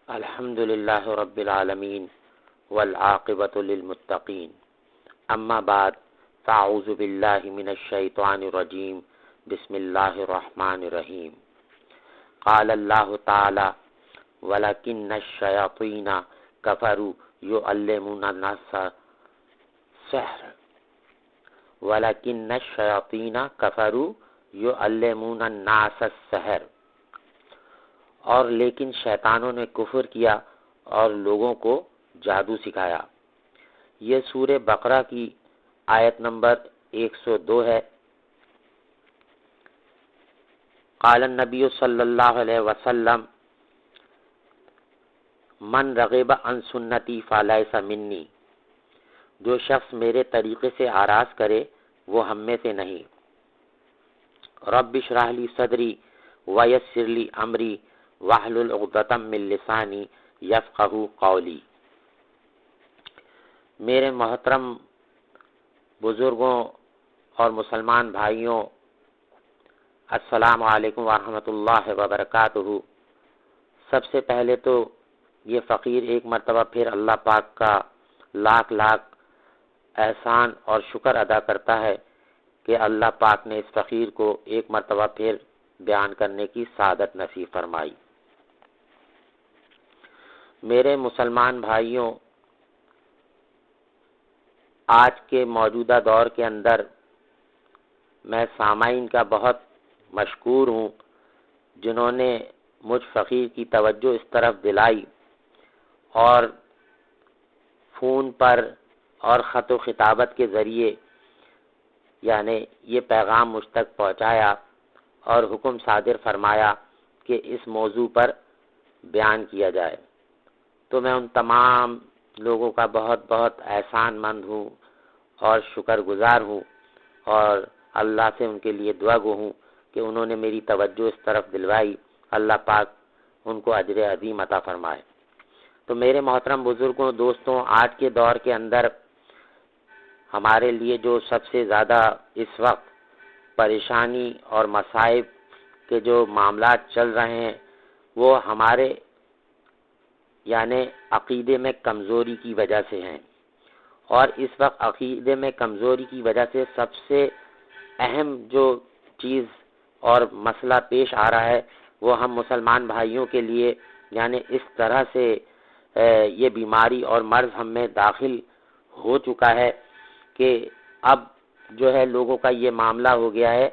الحمد للہ رب العالمین والعاقبۃ للمتقین اما بعد فاعوذ باللہ من الشیطان الرجیم بسم اللہ الرحمن الرحیم قال اللہ تعالی ولکن الشیاطین کفروا یعلمون الناس السحر ولکن الشیاطین کفروا یعلمون الناس السحر، اور لیکن شیطانوں نے کفر کیا اور لوگوں کو جادو سکھایا۔ یہ سورہ بقرہ کی آیت نمبر 102 ہے۔ قال النبی صلی اللہ علیہ وسلم من رغب عن سنتی فلیس منی، جو شخص میرے طریقے سے آراز کرے وہ ہم میں سے نہیں۔ رب اشرح لی صدری ویسر لی امری واحلل عقدۃ من لسانی یفقہوا قولی۔ میرے محترم بزرگوں اور مسلمان بھائیوں، السلام علیکم ورحمۃ اللہ وبرکاتہ۔ سب سے پہلے تو یہ فقیر ایک مرتبہ پھر اللہ پاک کا لاکھ لاکھ احسان اور شکر ادا کرتا ہے کہ اللہ پاک نے اس فقیر کو ایک مرتبہ پھر بیان کرنے کی سعادت نصیب فرمائی۔ میرے مسلمان بھائیوں، آج کے موجودہ دور کے اندر میں سامعین کا بہت مشکور ہوں جنہوں نے مجھ فقیر کی توجہ اس طرف دلائی اور فون پر اور خط و خطابت کے ذریعے یعنی یہ پیغام مجھ تک پہنچایا اور حکم صادر فرمایا کہ اس موضوع پر بیان کیا جائے۔ تو میں ان تمام لوگوں کا بہت بہت احسان مند ہوں اور شکر گزار ہوں، اور اللہ سے ان کے لیے دعا گو ہوں کہ انہوں نے میری توجہ اس طرف دلوائی۔ اللہ پاک ان کو اجر عظیم عطا فرمائے۔ تو میرے محترم بزرگوں، دوستوں، آج کے دور کے اندر ہمارے لیے جو سب سے زیادہ اس وقت پریشانی اور مصائب کے جو معاملات چل رہے ہیں وہ ہمارے یعنی عقیدے میں کمزوری کی وجہ سے ہیں، اور اس وقت عقیدے میں کمزوری کی وجہ سے سب سے اہم جو چیز اور مسئلہ پیش آ رہا ہے وہ ہم مسلمان بھائیوں کے لیے یعنی اس طرح سے یہ بیماری اور مرض ہم میں داخل ہو چکا ہے کہ اب جو ہے لوگوں کا یہ معاملہ ہو گیا ہے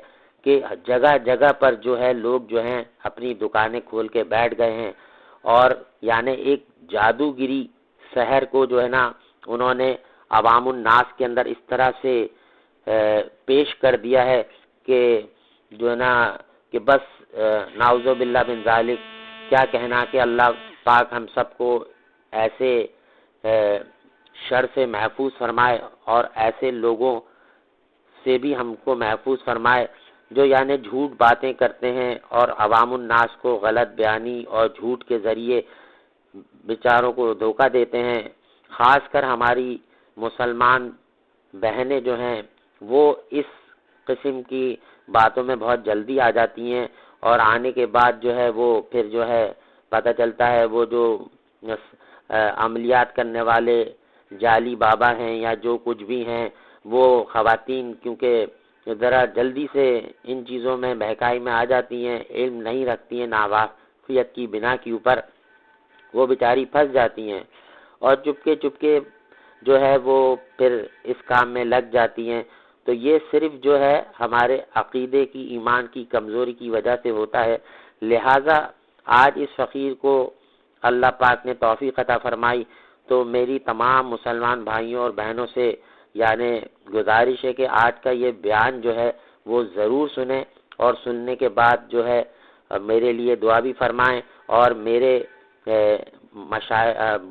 کہ جگہ جگہ پر جو ہے لوگ جو ہیں اپنی دکانیں کھول کے بیٹھ گئے ہیں، اور یعنی ایک جادوگری سحر کو جو ہے نا انہوں نے عوام الناس کے اندر اس طرح سے پیش کر دیا ہے کہ جو ہے نا کہ بس نعوذ باللہ من ذالک، کیا کہنا کہ اللہ پاک ہم سب کو ایسے شر سے محفوظ فرمائے اور ایسے لوگوں سے بھی ہم کو محفوظ فرمائے جو یعنی جھوٹ باتیں کرتے ہیں اور عوام الناس کو غلط بیانی اور جھوٹ کے ذریعے بیچاروں کو دھوکہ دیتے ہیں۔ خاص کر ہماری مسلمان بہنیں جو ہیں وہ اس قسم کی باتوں میں بہت جلدی آ جاتی ہیں، اور آنے کے بعد جو ہے وہ پھر جو ہے پتہ چلتا ہے وہ جو عملیات کرنے والے جعلی بابا ہیں یا جو کچھ بھی ہیں وہ خواتین کیونکہ ذرا جلدی سے ان چیزوں میں بہکائی میں آ جاتی ہیں، علم نہیں رکھتی ہیں، ناواقفیت کی بنا کے اوپر وہ بیچاری پھنس جاتی ہیں اور چپکے چپکے جو ہے وہ پھر اس کام میں لگ جاتی ہیں۔ تو یہ صرف جو ہے ہمارے عقیدے کی، ایمان کی کمزوری کی وجہ سے ہوتا ہے۔ لہٰذا آج اس فقیر کو اللہ پاک نے توفیق عطا فرمائی، تو میری تمام مسلمان بھائیوں اور بہنوں سے یعنی گزارش ہے کہ آج کا یہ بیان جو ہے وہ ضرور سنیں، اور سننے کے بعد جو ہے میرے لیے دعا بھی فرمائیں، اور میرے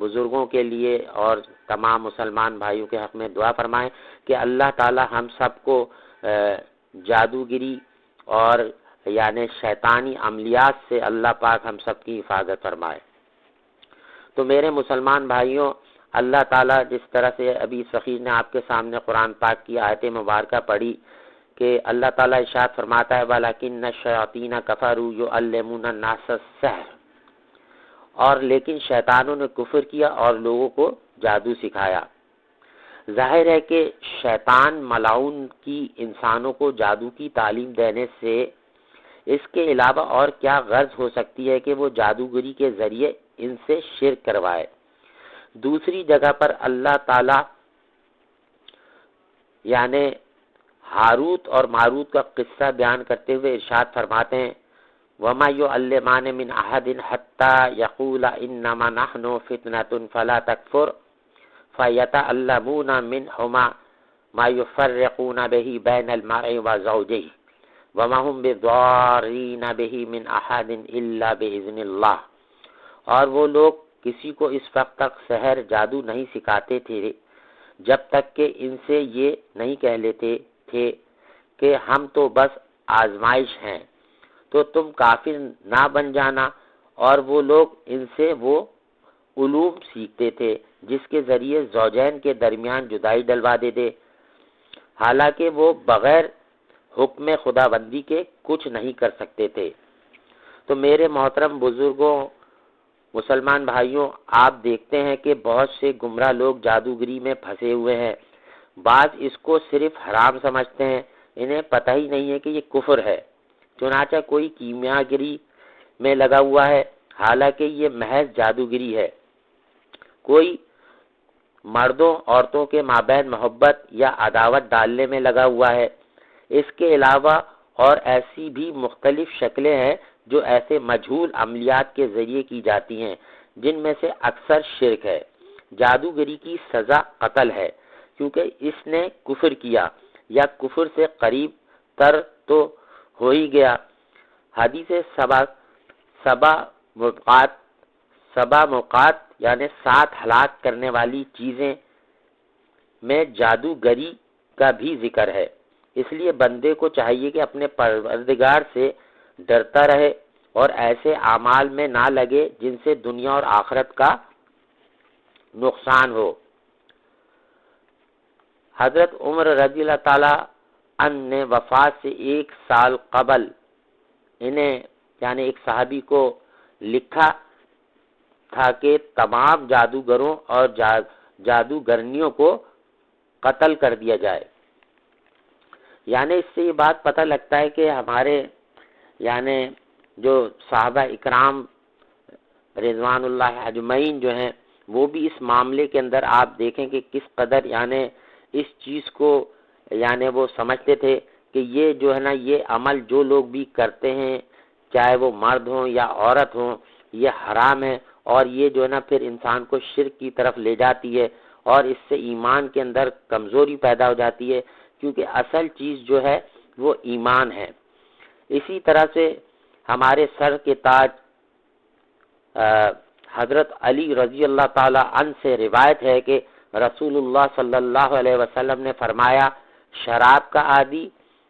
بزرگوں کے لیے اور تمام مسلمان بھائیوں کے حق میں دعا فرمائیں کہ اللہ تعالی ہم سب کو جادوگری اور یعنی شیطانی عملیات سے اللہ پاک ہم سب کی حفاظت فرمائے۔ تو میرے مسلمان بھائیوں، اللہ تعالیٰ جس طرح سے ابھی فقیر نے آپ کے سامنے قرآن پاک کی آیت مبارکہ پڑھی کہ اللہ تعالیٰ ارشاد فرماتا ہے وَلَكِنَّ الشَّيَاطِينَ كَفَرُوا يُعَلِّمُونَ النَّاسَ السِّحْرَ، اور لیکن شیطانوں نے کفر کیا اور لوگوں کو جادو سکھایا۔ ظاہر ہے کہ شیطان ملعون کی انسانوں کو جادو کی تعلیم دینے سے اس کے علاوہ اور کیا غرض ہو سکتی ہے کہ وہ جادوگری کے ذریعے ان سے شرک کروائے۔ دوسری جگہ پر اللہ تعالی یعنی ہاروت اور ماروت کا قصہ بیان کرتے ہوئے ارشاد فرماتے ہیں وَمَا يُعَلِّمَانِ مِنْ أَحَدٍ حَتَّى يَقُولَ إِنَّمَا نَحْنُ فِتْنَةٌ فَلَا تَكْفُرْ فَيَتَعَلَّمُونَ مِنْهُمَا مَا يُفَرِّقُونَ بِهِ بَيْنَ الْمَرْءِ وَزَوْجِهِ وَمَا هُمْ بِضَارِّينَ بِهِ مِنْ أَحَدٍ إِلَّا بِإِذْنِ اللَّهِ۔ اور وہ لوگ کسی کو اس وقت تک سحر جادو نہیں سکھاتے تھے جب تک کہ ان سے یہ نہیں کہہ لیتے تھے کہ ہم تو بس آزمائش ہیں، تو تم کافر نہ بن جانا۔ اور وہ لوگ ان سے وہ علوم سیکھتے تھے جس کے ذریعے زوجین کے درمیان جدائی ڈلوا دیتے، حالانکہ وہ بغیر حکم خداوندی کے کچھ نہیں کر سکتے تھے۔ تو میرے محترم بزرگوں، مسلمان بھائیوں، آپ دیکھتے ہیں کہ بہت سے گمراہ لوگ جادوگری میں پھنسے ہوئے ہیں۔ بعض اس کو صرف حرام سمجھتے ہیں، انہیں پتہ ہی نہیں ہے کہ یہ کفر ہے۔ چنانچہ کوئی کیمیاگری میں لگا ہوا ہے، حالانکہ یہ محض جادوگری ہے۔ کوئی مردوں عورتوں کے مابین محبت یا عداوت ڈالنے میں لگا ہوا ہے۔ اس کے علاوہ اور ایسی بھی مختلف شکلیں ہیں جو ایسے مجہول عملیات کے ذریعے کی جاتی ہیں جن میں سے اکثر شرک ہے۔ جادوگری کی سزا قتل ہے کیونکہ اس نے کفر کیا یا کفر سے قریب تر تو ہو ہی گیا۔ حدیث سبا موقات یعنی 7 ہلاک کرنے والی چیزیں میں جادوگری کا بھی ذکر ہے۔ اس لیے بندے کو چاہیے کہ اپنے پروردگار سے ڈرتا رہے اور ایسے اعمال میں نہ لگے جن سے دنیا اور آخرت کا نقصان ہو۔ حضرت عمر رضی اللہ تعالی عنہ نے وفات سے 1 سال قبل انہیں یعنی ایک صحابی کو لکھا تھا کہ تمام جادوگروں اور جادوگرنیوں کو قتل کر دیا جائے۔ یعنی اس سے یہ بات پتہ لگتا ہے کہ ہمارے یعنی جو صحابہ اکرام رضوان اللہ اجمعین جو ہیں وہ بھی اس معاملے کے اندر آپ دیکھیں کہ کس قدر یعنی اس چیز کو یعنی وہ سمجھتے تھے کہ یہ جو ہے نا یہ عمل جو لوگ بھی کرتے ہیں چاہے وہ مرد ہوں یا عورت ہوں یہ حرام ہے، اور یہ جو ہے نا پھر انسان کو شرک کی طرف لے جاتی ہے اور اس سے ایمان کے اندر کمزوری پیدا ہو جاتی ہے، کیونکہ اصل چیز جو ہے وہ ایمان ہے۔ اسی طرح سے ہمارے سر کے تاج حضرت علی رضی اللہ تعالی عنہ سے روایت ہے کہ رسول اللہ صلی اللہ علیہ وسلم نے فرمایا شراب کا عادی،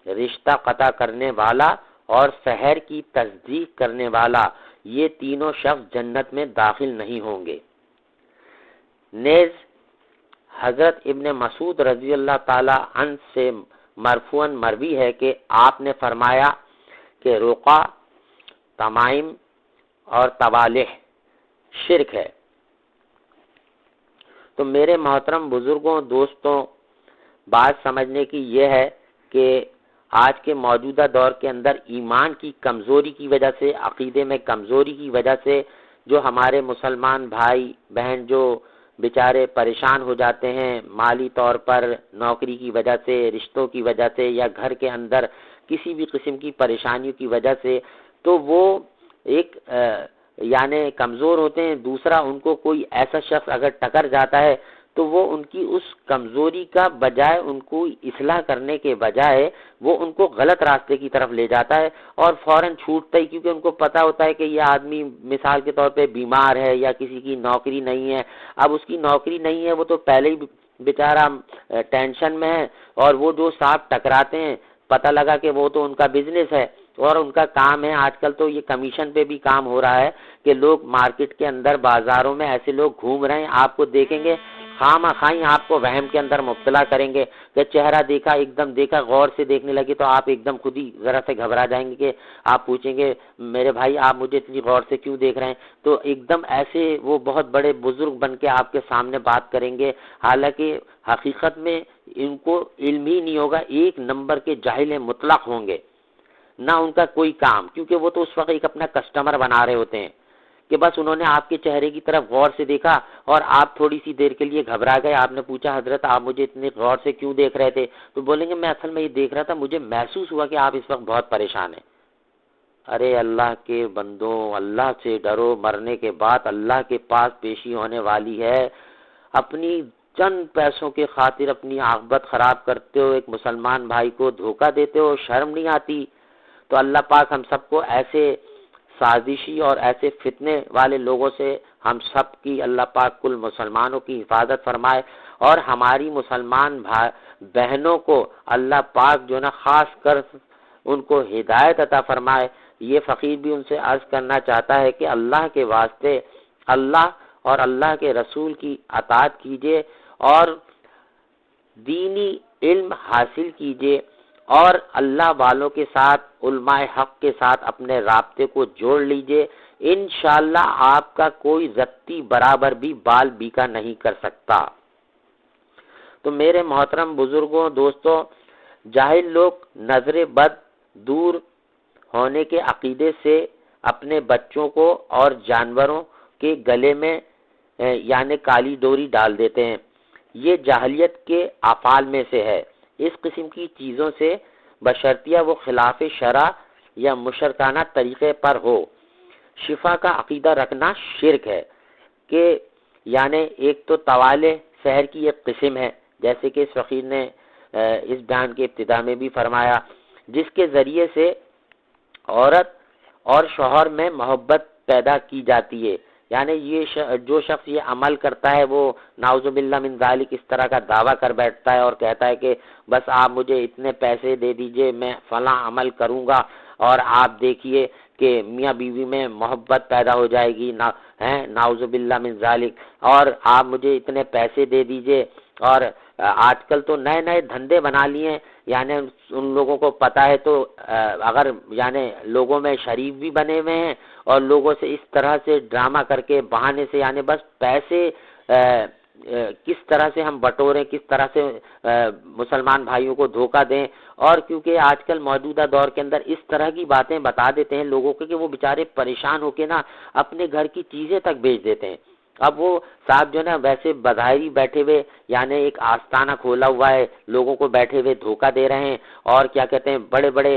رشتہ قطع کرنے والا اور سحر کی تصدیق کرنے والا، یہ تینوں شخص جنت میں داخل نہیں ہوں گے۔ نیز حضرت ابن مسعود رضی اللہ تعالی عنہ سے مرفوعاً مروی ہے کہ آپ نے فرمایا کہ رقیہ، تمائم اور توالح شرک ہے۔ تو میرے محترم بزرگوں، دوستوں، بات سمجھنے کی یہ ہے کہ آج کے موجودہ دور کے اندر ایمان کی کمزوری کی وجہ سے، عقیدے میں کمزوری کی وجہ سے جو ہمارے مسلمان بھائی بہن جو بیچارے پریشان ہو جاتے ہیں مالی طور پر، نوکری کی وجہ سے، رشتوں کی وجہ سے یا گھر کے اندر کسی بھی قسم کی پریشانیوں کی وجہ سے، تو وہ ایک یعنی کمزور ہوتے ہیں۔ دوسرا، ان کو کوئی ایسا شخص اگر ٹکر جاتا ہے تو وہ ان کی اس کمزوری کا بجائے ان کو اصلاح کرنے کے بجائے وہ ان کو غلط راستے کی طرف لے جاتا ہے اور فوراً چھوٹتا ہی، کیونکہ ان کو پتہ ہوتا ہے کہ یہ آدمی مثال کے طور پہ بیمار ہے یا کسی کی نوکری نہیں ہے۔ اب اس کی نوکری نہیں ہے، وہ تو پہلے ہی بیچارہ ٹینشن میں ہے، اور وہ جو صاحب ٹکراتے ہیں پتہ لگا کہ وہ تو ان کا بزنس ہے اور ان کا کام ہے۔ آج کل تو یہ کمیشن پہ بھی کام ہو رہا ہے کہ لوگ مارکیٹ کے اندر بازاروں میں ایسے لوگ گھوم رہے ہیں، آپ کو دیکھیں گے خواہ آپ کو وہم کے اندر مبتلا کریں گے کہ چہرہ دیکھا، ایک دم دیکھا، غور سے دیکھنے لگے تو آپ ایک دم خود ہی ذرا سے گھبرا جائیں گے کہ آپ پوچھیں گے میرے بھائی آپ مجھے اتنی غور سے کیوں دیکھ رہے ہیں، تو ایک دم ایسے وہ بہت بڑے بزرگ بن کے آپ کے سامنے بات کریں گے، حالانکہ حقیقت میں ان کو علم ہی نہیں ہوگا، ایک نمبر کے جاہل مطلق ہوں گے، نہ ان کا کوئی کام، کیونکہ وہ تو اس وقت ایک اپنا کسٹمر بنا رہے ہوتے ہیں کہ بس انہوں نے آپ کے چہرے کی طرف غور سے دیکھا اور آپ تھوڑی سی دیر کے لیے گھبرا گئے، آپ نے پوچھا حضرت آپ مجھے اتنے غور سے کیوں دیکھ رہے تھے، تو بولیں گے میں اصل میں یہ دیکھ رہا تھا، مجھے محسوس ہوا کہ آپ اس وقت بہت پریشان ہیں۔ ارے اللہ کے بندوں، اللہ سے ڈرو، مرنے کے بعد اللہ کے پاس پیشی ہونے والی ہے، اپنی چند پیسوں کے خاطر اپنی عاقبت خراب کرتے ہو، ایک مسلمان بھائی کو دھوکہ دیتے ہو، شرم نہیں آتی؟ تو اللہ پاک ہم سب کو ایسے سازشی اور ایسے فتنے والے لوگوں سے ہم سب کی اللہ پاک کل مسلمانوں کی حفاظت فرمائے، اور ہماری مسلمان بہنوں کو اللہ پاک جو نا خاص کر ان کو ہدایت عطا فرمائے۔ یہ فقیر بھی ان سے عرض کرنا چاہتا ہے کہ اللہ کے واسطے اللہ اور اللہ کے رسول کی اطاعت کیجیے اور دینی علم حاصل کیجیے، اور اللہ والوں کے ساتھ، علماء حق کے ساتھ اپنے رابطے کو جوڑ لیجئے، انشاءاللہ آپ کا کوئی ذاتی برابر بھی بال بیکا نہیں کر سکتا۔ تو میرے محترم بزرگوں، دوستوں، جاہل لوگ نظر بد دور ہونے کے عقیدے سے اپنے بچوں کو اور جانوروں کے گلے میں یعنی کالی ڈوری ڈال دیتے ہیں، یہ جاہلیت کے افعال میں سے ہے۔ اس قسم کی چیزوں سے بشرطیہ وہ خلاف شرع یا مشرکانہ طریقے پر ہو، شفا کا عقیدہ رکھنا شرک ہے، کہ یعنی ایک تو طوال سحر کی ایک قسم ہے، جیسے کہ اس فقیر نے اس بیان کے ابتدا میں بھی فرمایا، جس کے ذریعے سے عورت اور شوہر میں محبت پیدا کی جاتی ہے، یعنی یہ جو شخص یہ عمل کرتا ہے وہ نعوذ باللہ من ذالک اس طرح کا دعویٰ کر بیٹھتا ہے اور کہتا ہے کہ بس آپ مجھے اتنے پیسے دے دیجئے میں فلاں عمل کروں گا اور آپ دیکھیے کہ میاں بیوی میں محبت پیدا ہو جائے گی، نعوذ باللہ من ذالک، اور آپ مجھے اتنے پیسے دے دیجئے۔ اور آج کل تو نئے نئے دھندے بنا لیے ہیں، یعنی ان لوگوں کو پتہ ہے تو اگر یعنی لوگوں میں شریف بھی بنے ہوئے ہیں اور لوگوں سے اس طرح سے ڈرامہ کر کے بہانے سے یعنی بس پیسے کس طرح سے ہم بٹوریں، کس طرح سے مسلمان بھائیوں کو دھوکہ دیں، اور کیونکہ آج کل موجودہ دور کے اندر اس طرح کی باتیں بتا دیتے ہیں لوگوں کو کہ وہ بیچارے پریشان ہو کے نا اپنے گھر کی چیزیں تک بیچ دیتے ہیں۔ اب وہ صاحب جو نا ویسے بظاہری بیٹھے ہوئے یعنی ایک آستانہ کھولا ہوا ہے، لوگوں کو بیٹھے ہوئے دھوکہ دے رہے ہیں، اور کیا کہتے ہیں بڑے بڑے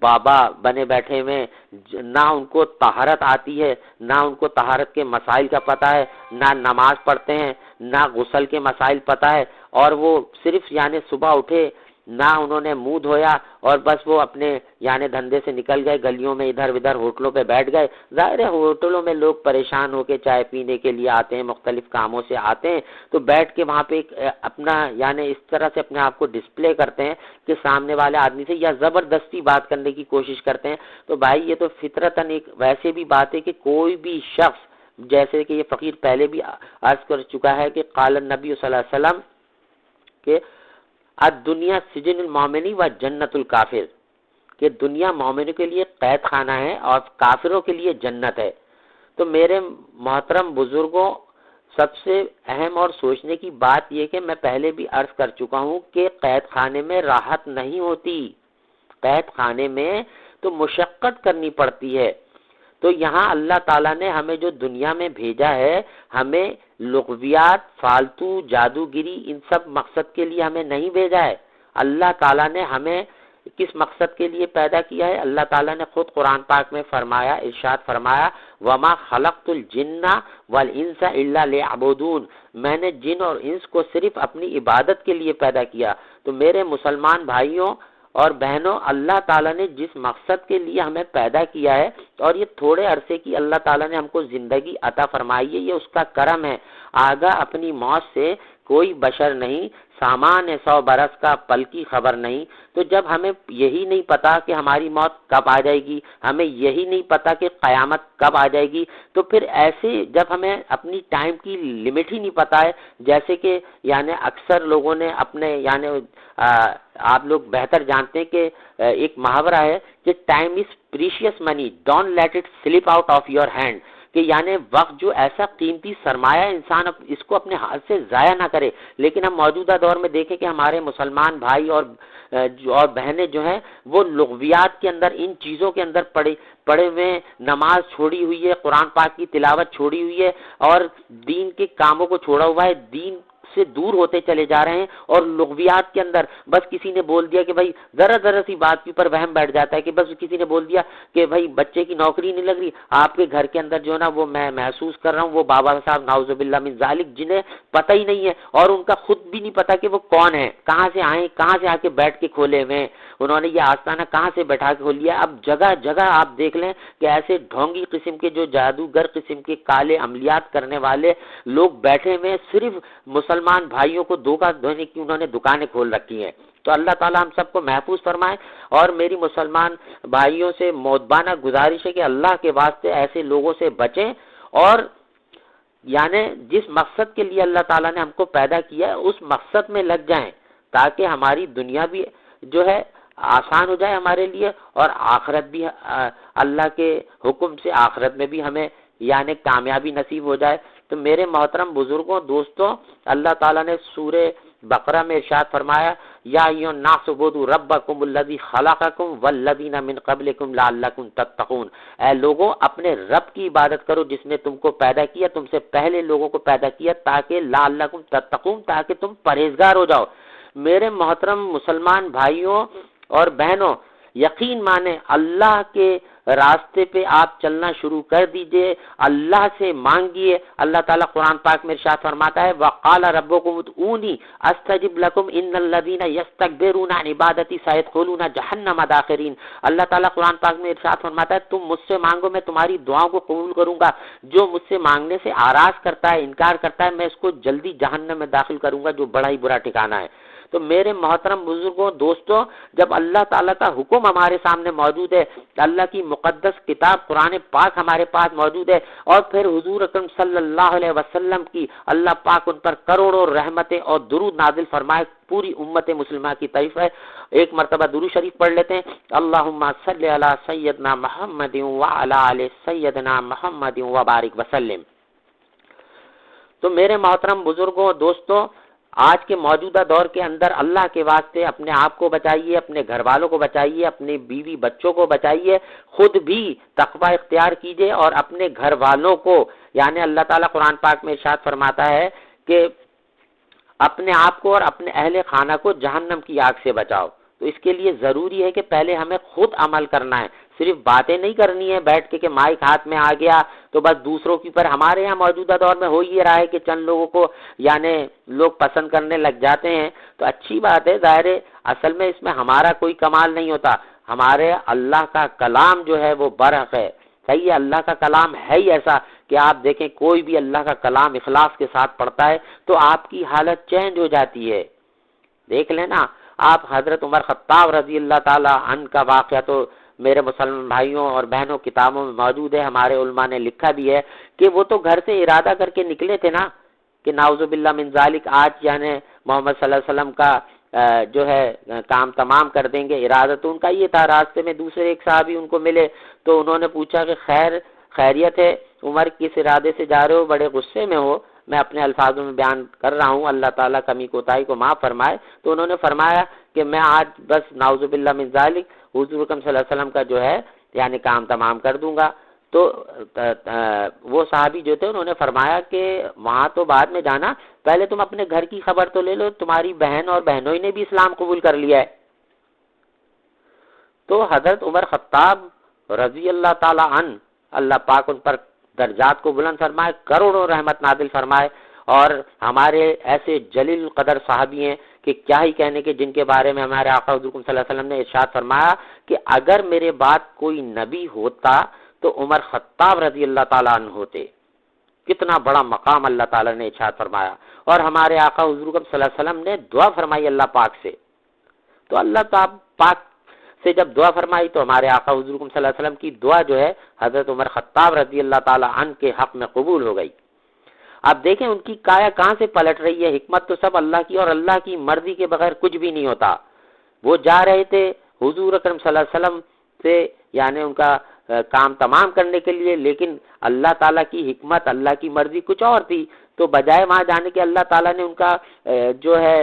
بابا بنے بیٹھے ہوئے، نہ ان کو طہارت آتی ہے، نہ ان کو طہارت کے مسائل کا پتہ ہے، نہ نماز پڑھتے ہیں، نہ غسل کے مسائل پتہ ہے، اور وہ صرف یعنی صبح اٹھے نہ انہوں نے منہ دھویا اور بس وہ اپنے یعنی دھندے سے نکل گئے، گلیوں میں ادھر ادھر ہوٹلوں پہ بیٹھ گئے۔ ظاہر ہے ہوٹلوں میں لوگ پریشان ہو کے چائے پینے کے لیے آتے ہیں، مختلف کاموں سے آتے ہیں، تو بیٹھ کے وہاں پہ اپنا یعنی اس طرح سے اپنے آپ کو ڈسپلے کرتے ہیں کہ سامنے والے آدمی سے یا زبردستی بات کرنے کی کوشش کرتے ہیں۔ تو بھائی یہ تو فطرتاً ایک ویسے بھی بات ہے کہ کوئی بھی شخص، جیسے کہ یہ فقیر پہلے بھی عرض کر چکا ہے کہ قال النبی صلی اللہ علیہ وسلم کہ الدنیا سجن المومنی و جنت الکافر، کہ دنیا مومنوں کے لیے قید خانہ ہے اور کافروں کے لیے جنت ہے۔ تو میرے محترم بزرگوں، سب سے اہم اور سوچنے کی بات یہ کہ میں پہلے بھی عرض کر چکا ہوں کہ قید خانے میں راحت نہیں ہوتی، قید خانے میں تو مشقت کرنی پڑتی ہے۔ تو یہاں اللہ تعالیٰ نے ہمیں جو دنیا میں بھیجا ہے، ہمیں لغویات، فالتو جادوگری ان سب مقصد کے لیے ہمیں نہیں بھیجا ہے۔ اللہ تعالیٰ نے ہمیں کس مقصد کے لیے پیدا کیا ہے؟ اللہ تعالیٰ نے خود قرآن پاک میں فرمایا، ارشاد فرمایا وَمَا خَلَقْتُ الْجِنَّ وَالْإِنسَ إِلَّا لِيَعْبُدُونَ، میں نے جن اور انس کو صرف اپنی عبادت کے لیے پیدا کیا۔ تو میرے مسلمان بھائیوں اور بہنوں، اللہ تعالیٰ نے جس مقصد کے لیے ہمیں پیدا کیا ہے، اور یہ تھوڑے عرصے کی اللہ تعالیٰ نے ہم کو زندگی عطا فرمائی ہے، یہ اس کا کرم ہے۔ آگاہ اپنی موت سے کوئی بشر نہیں، سامان 100 برس کا پل کی خبر نہیں۔ تو جب ہمیں یہی نہیں پتا کہ ہماری موت کب آ جائے گی، ہمیں یہی نہیں پتا کہ قیامت کب آ جائے گی، تو پھر ایسے جب ہمیں اپنی ٹائم کی لمٹ ہی نہیں پتا ہے، جیسے کہ یعنی اکثر لوگوں نے اپنے یعنی آپ لوگ بہتر جانتے ہیں کہ ایک محاورہ ہے کہ time is precious money, don't let it slip out of your hand, کہ یعنی وقت جو ایسا قیمتی سرمایہ ہے، انسان اس کو اپنے ہاتھ سے ضائع نہ کرے۔ لیکن ہم موجودہ دور میں دیکھیں کہ ہمارے مسلمان بھائی اور بہنیں جو ہیں وہ لغویات کے اندر، ان چیزوں کے اندر پڑے ہوئے ہیں، نماز چھوڑی ہوئی ہے، قرآن پاک کی تلاوت چھوڑی ہوئی ہے، اور دین کے کاموں کو چھوڑا ہوا ہے، دین سے دور ہوتے چلے جا رہے ہیں، اور لغویات کے اندر بس کسی نے بول دیا کہ بھائی ذرا سی بات کے اوپر وہم بیٹھ جاتا ہے کہ بس کسی نے بول دیا کہ بھائی بچے کی نوکری نہیں لگ رہی، آپ کے گھر کے اندر جو ہے نا وہ میں محسوس کر رہا ہوں وہ بابا صاحب نعوذ باللہ من ذالک جنہیں پتہ ہی نہیں ہے، اور ان کا خود بھی نہیں پتا کہ وہ کون ہے، کہاں سے آئے، کہاں سے آ کے بیٹھ کے کھولے ہوئے ہیں، انہوں نے یہ آستانہ کہاں سے بیٹھا کے کھول لیا۔ اب جگہ جگہ آپ دیکھ لیں کہ ایسے ڈھونگی قسم کے جو جادوگر قسم کے کالے عملیات کرنے والے لوگ بیٹھے ہوئے، صرف مسلمان بھائیوں کو دھوکہ دینے کی انہوں نے دکانیں کھول رکھی ہیں۔ تو اللہ تعالیٰ ہم سب کو محفوظ فرمائے، اور میری مسلمان بھائیوں سے مؤدبانہ گزارش ہے کہ اللہ کے واسطے ایسے لوگوں سے بچیں، اور یعنی جس مقصد کے لیے اللہ تعالیٰ نے ہم کو پیدا کیا ہے اس مقصد میں لگ جائیں، تاکہ ہماری دنیا بھی جو ہے آسان ہو جائے ہمارے لیے، اور آخرت بھی اللہ کے حکم سے آخرت میں بھی ہمیں یعنی کامیابی نصیب ہو جائے۔ تو میرے محترم بزرگوں، دوستوں، اللہ تعالیٰ نے سورہ بقرہ میں ارشاد فرمایا، یا ایھا الناس اعبدوا ربکم الذی خلقکم والذین من قبلکم لعلکم تتقون، اے لوگوں اپنے رب کی عبادت کرو جس نے تم کو پیدا کیا، تم سے پہلے لوگوں کو پیدا کیا، تاکہ لعلکم تتقون، تاکہ تم پرہیزگار ہو جاؤ۔ میرے محترم مسلمان بھائیوں اور بہنوں، یقین مانیں اللہ کے راستے پہ آپ چلنا شروع کر دیجئے، اللہ سے مانگیے۔ اللہ تعالیٰ قرآن پاک میں ارشاد فرماتا ہے، وَقَالَ رَبُّكُمُ ادْعُونِي أَسْتَجِبْ لَكُمْ إِنَّ الَّذِينَ يَسْتَكْبِرُونَ عَنْ عِبَادَتِي سَيَدْخُلُونَ جَهَنَّمَ دَاخِرِينَ۔ اللہ تعالیٰ قرآن پاک میں ارشاد فرماتا ہے، تم مجھ سے مانگو میں تمہاری دعاؤں کو قبول کروں گا، جو مجھ سے مانگنے سے آراز کرتا ہے، انکار کرتا ہے، میں اس کو جلدی جہنم میں داخل کروں گا، جو بڑا ہی برا ٹھکانہ ہے۔ تو میرے محترم بزرگوں، دوستوں، جب اللہ تعالیٰ کا حکم ہمارے سامنے موجود ہے، اللہ کی مقدس کتاب قرآن پاک ہمارے پاس موجود ہے، اور پھر حضور اکرم صلی اللہ علیہ وسلم کی اللہ پاک ان پر کروڑوں رحمتیں اور درود نازل فرمائے، پوری امت مسلمہ کی تعریف ہے۔ ایک مرتبہ درود شریف پڑھ لیتے ہیں، اللہم صلی علی سیدنا محمد وعلی آل سیدنا محمد وبارک وسلم۔ تو میرے محترم بزرگوں، دوستوں، آج کے موجودہ دور کے اندر اللہ کے واسطے اپنے آپ کو بچائیے، اپنے گھر والوں کو بچائیے، اپنے بیوی بچوں کو بچائیے، خود بھی تقوی اختیار کیجیے، اور اپنے گھر والوں کو، یعنی اللہ تعالیٰ قرآن پاک میں ارشاد فرماتا ہے کہ اپنے آپ کو اور اپنے اہل خانہ کو جہنم کی آگ سے بچاؤ۔ تو اس کے لیے ضروری ہے کہ پہلے ہمیں خود عمل کرنا ہے، صرف باتیں نہیں کرنی ہے بیٹھ کے کہ مائک ہاتھ میں آ گیا تو بس دوسروں کی پر۔ ہمارے یہاں موجودہ دور میں ہو یہ رہا ہے کہ چند لوگوں کو یعنی لوگ پسند کرنے لگ جاتے ہیں، تو اچھی بات ہے، ظاہر ہے اصل میں اس میں ہمارا کوئی کمال نہیں ہوتا، ہمارے اللہ کا کلام جو ہے وہ برحق ہے، صحیح ہے، اللہ کا کلام ہے ہی ایسا کہ آپ دیکھیں کوئی بھی اللہ کا کلام اخلاص کے ساتھ پڑھتا ہے تو آپ کی حالت چینج ہو جاتی ہے۔ دیکھ لینا آپ حضرت عمر خطاب رضی اللہ تعالی عنہ کا واقعہ تو میرے مسلمان بھائیوں اور بہنوں کتابوں میں موجود ہے، ہمارے علماء نے لکھا بھی ہے کہ وہ تو گھر سے ارادہ کر کے نکلے تھے نا کہ نعوذ باللہ من ذالک آج یعنی محمد صلی اللہ علیہ وسلم کا جو ہے کام تمام کر دیں گے، ارادہ تو ان کا یہ تھا۔ راستے میں دوسرے ایک صحابی ان کو ملے تو انہوں نے پوچھا کہ خیریت ہے عمر، کس ارادے سے جا رہے ہو، بڑے غصے میں ہو؟ میں اپنے الفاظوں میں بیان کر رہا ہوں، اللہ تعالیٰ کمی کوتاہی کو معاف فرمائے۔ تو انہوں نے فرمایا کہ میں آج بس نعوذ باللہ من ذالک حضور اکرم صلی اللہ علیہ وسلم کا جو ہے یعنی کام تمام کر دوں گا۔ تو وہ صحابی جو تھے انہوں نے فرمایا کہ وہاں تو بعد میں جانا، پہلے تم اپنے گھر کی خبر تو لے لو، تمہاری بہن اور بہنوئی نے بھی اسلام قبول کر لیا ہے۔ تو حضرت عمر خطاب رضی اللہ تعالی عنہ، اللہ پاک ان پر درجات کو بلند فرمائے، کروڑوں رحمت نازل فرمائے، اور ہمارے ایسے جلیل قدر صحابی ہیں کہ کیا ہی کہنے کے، جن کے بارے میں ہمارے آقا حضور صلی اللہ علیہ وسلم نے ارشاد فرمایا کہ اگر میرے بعد کوئی نبی ہوتا تو عمر خطاب رضی اللہ تعالیٰ عنہ ہوتے۔ کتنا بڑا مقام اللہ تعالیٰ نے ارشاد فرمایا. اور ہمارے آقا حضور صلی اللہ علیہ وسلم نے دعا فرمائی اللہ پاک سے. تو اللہ پاک سے جب دعا فرمائی تو ہمارے آقا حضور صلی اللہ علیہ وسلم کی دعا جو ہے حضرت عمر خطاب رضی اللہ تعالیٰ عنہ کے حق میں قبول ہو گئی. آپ دیکھیں ان کی کایا کہاں سے پلٹ رہی ہے. حکمت تو سب اللہ کی، اور اللہ کی مرضی کے بغیر کچھ بھی نہیں ہوتا. وہ جا رہے تھے حضور اکرم صلی اللہ علیہ وسلم سے یعنی ان کا کام تمام کرنے کے لیے، لیکن اللہ تعالیٰ کی حکمت، اللہ کی مرضی کچھ اور تھی. تو بجائے وہاں جانے کے اللہ تعالیٰ نے ان کا جو ہے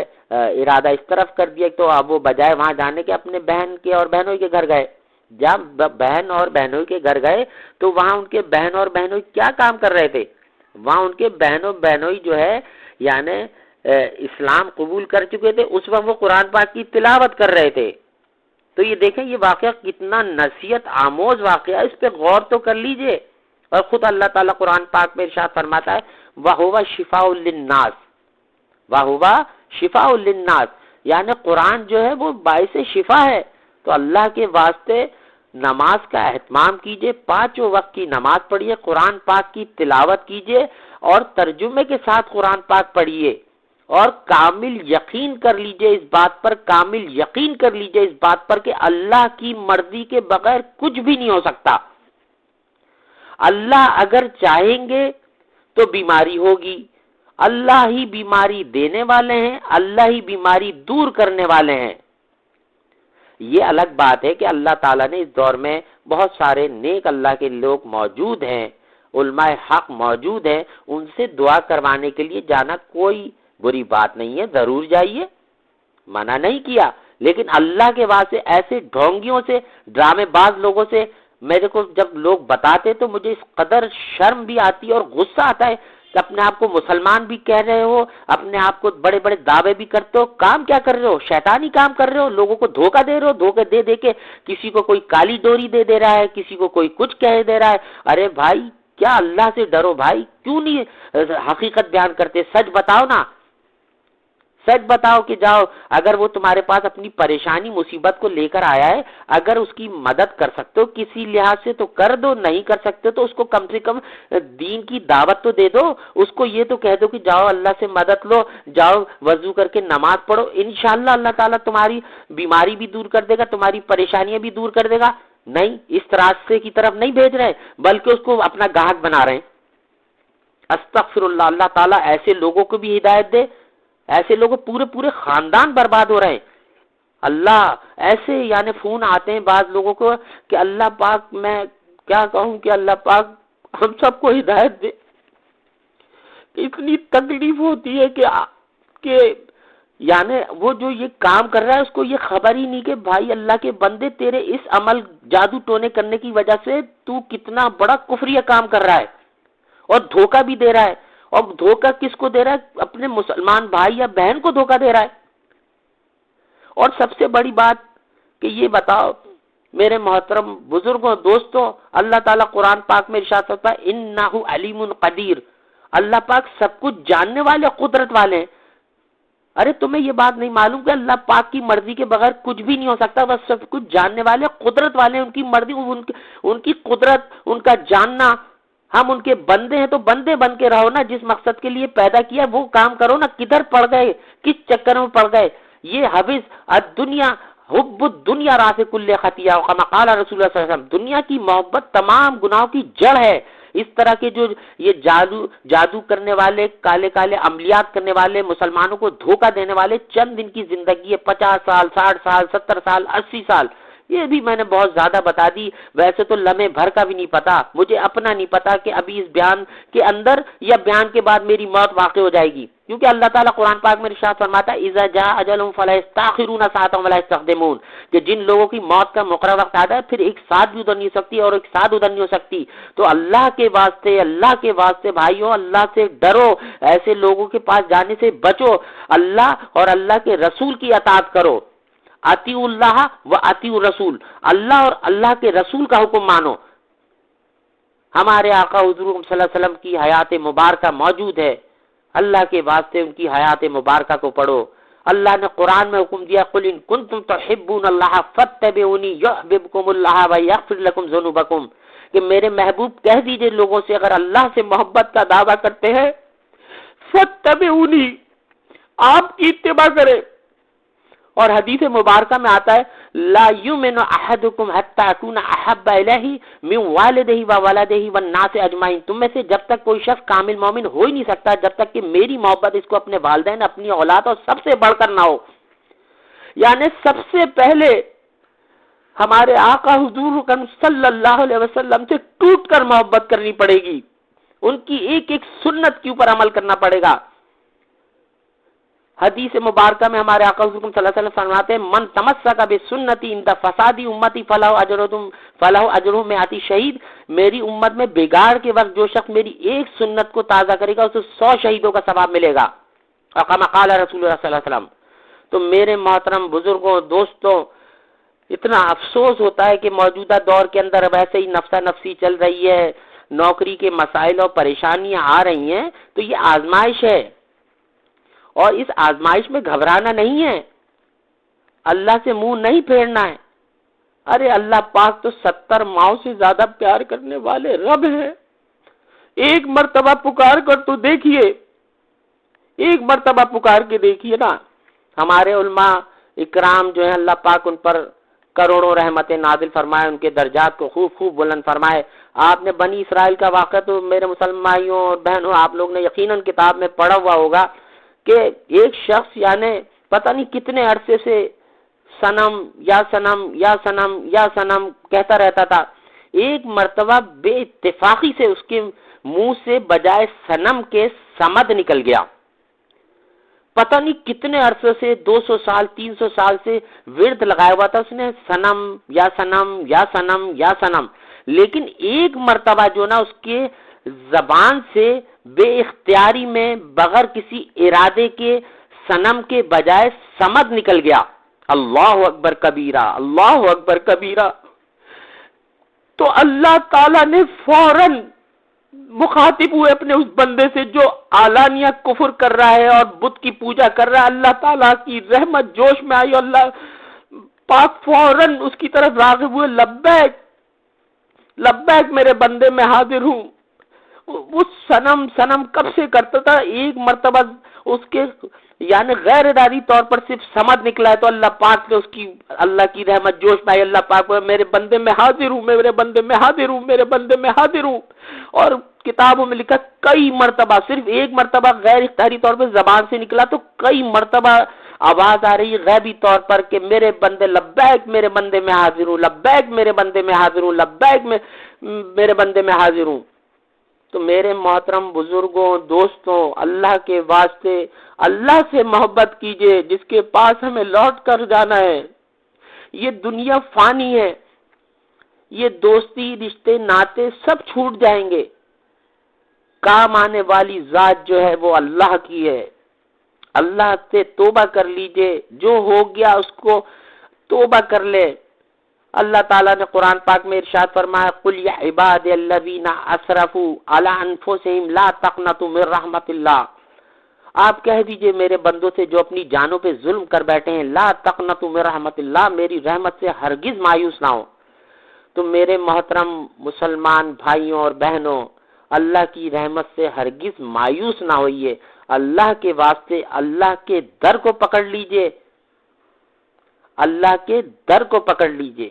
ارادہ اس طرف کر دیا. تو اب وہ بجائے وہاں جانے کے اپنے بہن کے اور بہنوئی کے گھر گئے. جب بہن اور بہنوئی کے گھر گئے تو وہاں ان کے بہن اور بہنوئی کیا کام کر رہے تھے؟ وہاں ان کے بہن اور بہنوئی جو ہے یعنی اسلام قبول کر چکے تھے. اس وقت وہ قرآن پاک کی تلاوت کر رہے تھے. تو یہ دیکھیں یہ واقعہ کتنا نصیحت آموز واقعہ ہے، اس پہ غور تو کر لیجئے. اور خود اللہ تعالیٰ قرآن پاک میں ارشاد فرماتا ہے وَهُوَ شِفَاءٌ لِلنَّاسِ، وَهُوَ شِفَاءٌ لِلنَّاسِ، یعنی قرآن جو ہے وہ باعث شفا ہے. تو اللہ کے واسطے نماز کا اہتمام کیجئے، 5 وقت کی نماز پڑھیے، قرآن پاک کی تلاوت کیجئے اور ترجمے کے ساتھ قرآن پاک پڑھیے. اور کامل یقین کر لیجئے اس بات پر، کامل یقین کر لیجئے اس بات پر کہ اللہ کی مرضی کے بغیر کچھ بھی نہیں ہو سکتا. اللہ اگر چاہیں گے تو بیماری ہوگی. اللہ ہی بیماری دینے والے ہیں، اللہ ہی بیماری دور کرنے والے ہیں. یہ الگ بات ہے کہ اللہ تعالیٰ نے اس دور میں بہت سارے نیک اللہ کے لوگ موجود ہیں، علماء حق موجود ہیں، ان سے دعا کروانے کے لیے جانا کوئی بری بات نہیں ہے، ضرور جائیے، منع نہیں کیا. لیکن اللہ کے واسطے ایسے ڈھونگیوں سے، ڈرامے باز لوگوں سے میرے کو جب لوگ بتاتے تو مجھے اس قدر شرم بھی آتی ہے اور غصہ آتا ہے کہ اپنے آپ کو مسلمان بھی کہہ رہے ہو، اپنے آپ کو بڑے بڑے دعوے بھی کرتے ہو، کام کیا کر رہے ہو؟ شیطانی کام کر رہے ہو، لوگوں کو دھوکہ دے رہے ہو. دھوکے دے دے کے کسی کو کوئی کالی ڈوری دے رہا ہے، کسی کو کوئی کچھ کہہ دے رہا ہے. ارے بھائی کیا اللہ سے ڈرو بھائی، کیوں نہیں حقیقت بیان کرتے؟ سچ بتاؤ نا، سچ بتاؤ کہ جاؤ اگر وہ تمہارے پاس اپنی پریشانی مصیبت کو لے کر آیا ہے، اگر اس کی مدد کر سکتے ہو کسی لحاظ سے تو کر دو، نہیں کر سکتے تو اس کو کم سے کم دین کی دعوت تو دے دو. اس کو یہ تو کہہ دو کہ جاؤ اللہ سے مدد لو، جاؤ وضو کر کے نماز پڑھو، انشاءاللہ اللہ تعالیٰ تمہاری بیماری بھی دور کر دے گا، تمہاری پریشانیاں بھی دور کر دے گا. نہیں، اس راستے کی طرف نہیں بھیج رہے بلکہ اس کو اپنا گاہک بنا رہے ہیں. استغفر اللہ. اللہ تعالیٰ ایسے لوگوں کو بھی ہدایت دے. ایسے لوگ پورے خاندان برباد ہو رہے ہیں. اللہ ایسے یعنی فون آتے ہیں بعض لوگوں کو کہ اللہ پاک، میں کیا کہوں کہ اللہ پاک ہم سب کو ہدایت دے. اتنی تکلیف ہوتی ہے کہ یعنی وہ جو یہ کام کر رہا ہے اس کو یہ خبر ہی نہیں کہ بھائی اللہ کے بندے تیرے اس عمل جادو ٹونے کرنے کی وجہ سے تو کتنا بڑا کفریہ کام کر رہا ہے اور دھوکہ بھی دے رہا ہے. اور دھوکہ کس کو دے رہا ہے؟ اپنے مسلمان بھائی یا بہن کو دھوکہ دے رہا ہے. اور سب سے بڑی بات کہ یہ بتاؤ میرے محترم بزرگوں، دوستوں، اللہ تعالیٰ قرآن پاک میں ارشاد کرتا ہے انہ علیم قدیر، اللہ پاک سب کچھ جاننے والے، قدرت والے ہیں. ارے تمہیں یہ بات نہیں معلوم کہ اللہ پاک کی مرضی کے بغیر کچھ بھی نہیں ہو سکتا؟ بس سب کچھ جاننے والے، قدرت والے، ان کی مرضی، ان کی قدرت، ان کا جاننا. ہم ان کے بندے ہیں تو بندے بن کے رہو نا، جس مقصد کے لیے پیدا کیا وہ کام کرو نا. کدھر پڑ گئے، کس چکر میں پڑ گئے؟ یہ حبیث الدنیا حب الدنیا راس کل خطیہ، کما قال رسول اللہ صلی اللہ علیہ وسلم، دنیا کی محبت تمام گناہوں کی جڑ ہے. اس طرح کے جو یہ جادو کرنے والے، کالے کالے عملیات کرنے والے، مسلمانوں کو دھوکہ دینے والے، چند دن کی زندگی ہے، 50 سال، 60 سال، 70 سال، 80 سال. یہ بھی میں نے بہت زیادہ بتا دی. ویسے تو لمحے بھر کا بھی نہیں پتا، مجھے اپنا نہیں پتا کہ ابھی اس بیان کے اندر یا بیان کے بعد میری موت واقع ہو جائے گی. کیونکہ اللہ تعالیٰ قرآن پاک میں ارشاد فرماتا ہے اذا جاء اجلهم فلا يستاخرون ساعة ولا يستقدمون، کہ جن لوگوں کی موت کا مقررہ وقت آتا ہے پھر ایک ساتھ بھی ادھر نہیں ہو سکتی اور ایک ساتھ ادھر نہیں ہو سکتی. تو اللہ کے واسطے بھائیوں اللہ سے ڈرو، ایسے لوگوں کے پاس جانے سے بچو، اللہ اور اللہ کے رسول کی اطاعت کرو. اطیعوا اللہ و اطیعوا الرسول، اللہ اور اللہ کے رسول کا حکم مانو. ہمارے آقا حضور صلی اللہ علیہ وسلم کی حیات مبارکہ موجود ہے، اللہ کے واسطے ان کی حیات مبارکہ کو پڑھو. اللہ نے قرآن میں حکم دیا قل ان کنتم تحبون اللہ فاتبعونی یحببکم اللہ ویغفر لکم ذنوبکم، کہ میرے محبوب کہہ دیجئے لوگوں سے اگر اللہ سے محبت کا دعویٰ کرتے ہیں فاتبعونی، آپ کی اتباع کرے. اور حدیث مبارکہ میں آتا ہے لا یؤمن احدکم حتی اکون احب الیہ من والدہ وولدہ والناس اجمعین، تم میں سے جب تک کوئی شخص کامل مومن ہو ہی نہیں سکتا جب تک کہ میری محبت اس کو اپنے والدین، اپنی اولاد اور سب سے بڑھ کر نہ ہو. یعنی سب سے پہلے ہمارے آقا حضور صلی اللہ علیہ وسلم سے ٹوٹ کر محبت کرنی پڑے گی، ان کی ایک ایک سنت کے اوپر عمل کرنا پڑے گا. حدیث مبارکہ میں ہمارے آقا حضور صلی اللہ علیہ وسلم فرماتے ہیں من تمسک بسنتی عند فساد امتی فلہ اجر مئات شہید، میری امت میں بگاڑ کے وقت جو شخص میری ایک سنت کو تازہ کرے گا اسے 100 شہیدوں کا ثواب ملے گا. اور کما قال رسول اللہ صلی اللہ علیہ وسلم. تو میرے محترم بزرگوں، دوستوں، اتنا افسوس ہوتا ہے کہ موجودہ دور کے اندر ویسے ہی نفسا نفسی چل رہی ہے، نوکری کے مسائل اور پریشانیاں آ رہی ہیں، تو یہ آزمائش ہے اور اس آزمائش میں گھبرانا نہیں ہے، اللہ سے منہ نہیں پھیرنا ہے. ارے اللہ پاک تو 70 ماؤں سے زیادہ پیار کرنے والے رب ہیں. ایک مرتبہ پکار کر تو دیکھیے، ایک مرتبہ پکار کے دیکھیے نا. ہمارے علماء اکرام جو ہیں اللہ پاک ان پر کروڑوں رحمتیں نازل فرمائے، ان کے درجات کو خوب خوب بلند فرمائے. آپ نے بنی اسرائیل کا واقعہ تو میرے مسلمان بھائیوں اور بہنوں آپ لوگ نے یقیناً کتاب میں پڑھا ہوا ہوگا کہ ایک شخص یعنی پتہ نہیں کتنے عرصے سے صنم یا صنم یا صنم یا صنم کہتا رہتا تھا. ایک مرتبہ بے اتفاقی سے اس کے منہ سے بجائے صنم کے صمد نکل گیا. پتہ نہیں کتنے عرصے سے 200 سال 300 سال سے ورد لگایا ہوا تھا اس نے صنم یا صنم یا صنم یا صنم، لیکن ایک مرتبہ جو نا اس کے زبان سے بے اختیاری میں بغیر کسی ارادے کے صنم کے بجائے صمد نکل گیا. اللہ اکبر کبیرہ، اللہ اکبر کبیرہ. تو اللہ تعالیٰ نے فوراً مخاطب ہوئے اپنے اس بندے سے جو اعلانیہ کفر کر رہا ہے اور بت کی پوجا کر رہا ہے. اللہ تعالیٰ کی رحمت جوش میں آئی، اللہ پاک فوراً اس کی طرف راغب ہوئے، لبیک لبیک میرے بندے میں حاضر ہوں. وہ صنم کب سے کرتا تھا، ایک مرتبہ اس کے یعنی غیر ارادی طور پر صرف سمجھ نکلا ہے تو اللہ پاک نے اس کی اللہ کی رحمت جوش میں آئی. اللہ پاک میرے بندے میں حاضر ہوں، میرے بندے میں حاضر ہوں، میرے بندے میں حاضر ہوں. اور کتابوں میں لکھا کئی مرتبہ، صرف ایک مرتبہ غیر اختیاری طور پر زبان سے نکلا تو کئی مرتبہ آواز آ رہی ہے غیبی طور پر کہ میرے بندے لبیک میرے بندے میں حاضر ہوں، لبیک میرے بندے میں حاضر ہوں، لبیک میرے بندے میں حاضر ہوں. تو میرے محترم بزرگوں، دوستوں، اللہ کے واسطے اللہ سے محبت کیجئے جس کے پاس ہمیں لوٹ کر جانا ہے. یہ دنیا فانی ہے، یہ دوستی رشتے ناطے سب چھوٹ جائیں گے. کام آنے والی ذات جو ہے وہ اللہ کی ہے. اللہ سے توبہ کر لیجئے، جو ہو گیا اس کو توبہ کر لے. اللہ تعالیٰ نے قرآن پاک میں ارشاد فرمایا قُلْ يَا عِبَادِيَ الَّذِينَ أَسْرَفُوا عَلَىٰ أَنفُسِهِمْ لَا تَقْنَطُوا مِن رَحْمَتِ اللَّهِ. آپ کہہ دیجئے میرے بندوں سے جو اپنی جانوں پہ ظلم کر بیٹھے ہیں، لا تقنطوا من رحمت اللہ، میری رحمت سے ہرگز مایوس نہ ہو. تو میرے محترم مسلمان بھائیوں اور بہنوں، اللہ کی رحمت سے ہرگز مایوس نہ ہوئیے. اللہ کے واسطے اللہ کے در کو پکڑ لیجئے، اللہ کے در کو پکڑ لیجئے.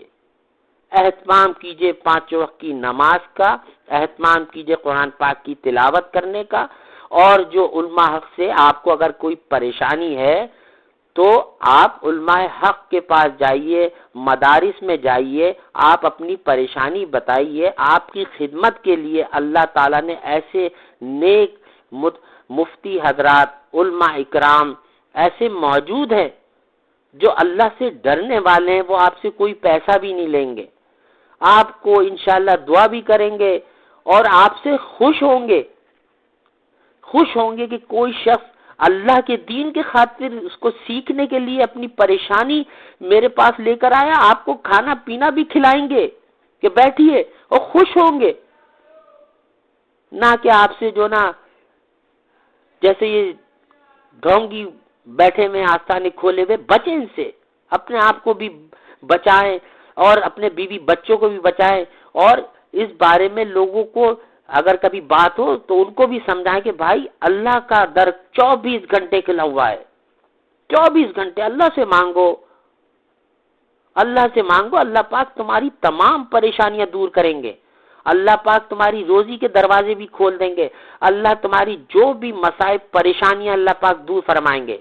اہتمام کیجئے 5 وقت کی نماز کا، اہتمام کیجئے قرآن پاک کی تلاوت کرنے کا. اور جو علماء حق سے آپ کو اگر کوئی پریشانی ہے تو آپ علماء حق کے پاس جائیے، مدارس میں جائیے، آپ اپنی پریشانی بتائیے. آپ کی خدمت کے لیے اللہ تعالیٰ نے ایسے نیک مفتی حضرات، علماء اکرام ایسے موجود ہیں جو اللہ سے ڈرنے والے ہیں. وہ آپ سے کوئی پیسہ بھی نہیں لیں گے، آپ کو انشاءاللہ دعا بھی کریں گے اور آپ سے خوش ہوں گے کہ کوئی شخص اللہ کے دین کے خاطر اس کو سیکھنے کے لیے اپنی پریشانی میرے پاس لے کر آیا. آپ کو کھانا پینا بھی کھلائیں گے کہ بیٹھیے، اور خوش ہوں گے. نہ کہ آپ سے جو نا جیسے یہ ڈھونگی بیٹھے میں آستانے کھولے ہوئے. بچیں ان سے، اپنے آپ کو بھی بچائیں اور اپنے بیوی بچوں کو بھی بچائیں. اور اس بارے میں لوگوں کو اگر کبھی بات ہو تو ان کو بھی سمجھائیں کہ بھائی اللہ کا در 24 گھنٹے کھلا ہوا ہے، 24 گھنٹے اللہ سے مانگو، اللہ سے مانگو، اللہ پاک تمہاری تمام پریشانیاں دور کریں گے، اللہ پاک تمہاری روزی کے دروازے بھی کھول دیں گے، اللہ تمہاری جو بھی مصائب پریشانیاں اللہ پاک دور فرمائیں گے۔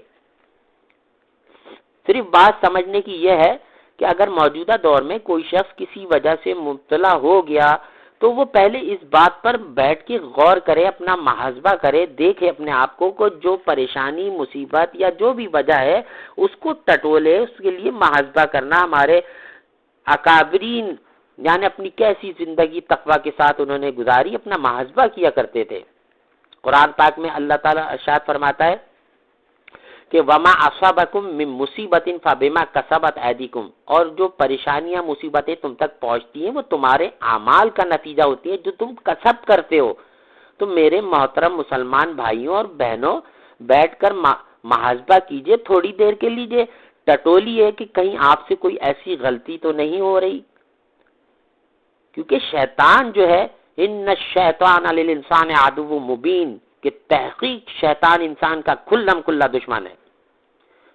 صرف بات سمجھنے کی یہ ہے کہ اگر موجودہ دور میں کوئی شخص کسی وجہ سے مبتلا ہو گیا تو وہ پہلے اس بات پر بیٹھ کے غور کرے، اپنا محاسبہ کرے، دیکھے اپنے آپ کو جو پریشانی، مصیبت یا جو بھی وجہ ہے اس کو ٹٹولے، اس کے لیے محاسبہ کرنا۔ ہمارے اکابرین یعنی اپنی کیسی زندگی تقوی کے ساتھ انہوں نے گزاری، اپنا محاسبہ کیا کرتے تھے۔ قرآن پاک میں اللہ تعالیٰ ارشاد فرماتا ہے کہ وما اصابکم من مصیبت فبما کسبت ایدیکم، اور جو پریشانیاں مصیبتیں تم تک پہنچتی ہیں وہ تمہارے اعمال کا نتیجہ ہوتی ہیں جو تم کسب کرتے ہو۔ تو میرے محترم مسلمان بھائیوں اور بہنوں، بیٹھ کر محاسبہ کیجئے، تھوڑی دیر کے لیجئے، ٹٹولیے کہ کہیں آپ سے کوئی ایسی غلطی تو نہیں ہو رہی، کیونکہ شیطان جو ہے ان الشیطان للانسان عدو مبین، کہ تحقیق شیطان انسان کا کھلم کھلا دشمن ہے۔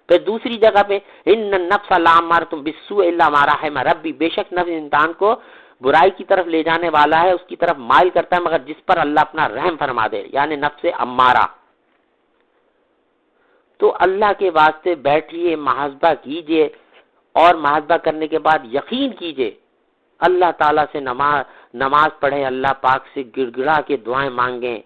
پھر دوسری جگہ پہ ان النفس لامارۃ بالسوء الا ما رحم ربی، بے شک نفس انسان کو برائی کی طرف لے جانے والا ہے، اس کی طرف مائل کرتا ہے مگر جس پر اللہ اپنا رحم فرما دے، یعنی نفس امارہ۔ تو اللہ کے واسطے بیٹھیے، محاسبہ کیجئے، اور محاسبہ کرنے کے بعد یقین کیجئے، اللہ تعالیٰ سے نماز پڑھیں، اللہ پاک سے گڑ گڑا کے دعائیں مانگیں۔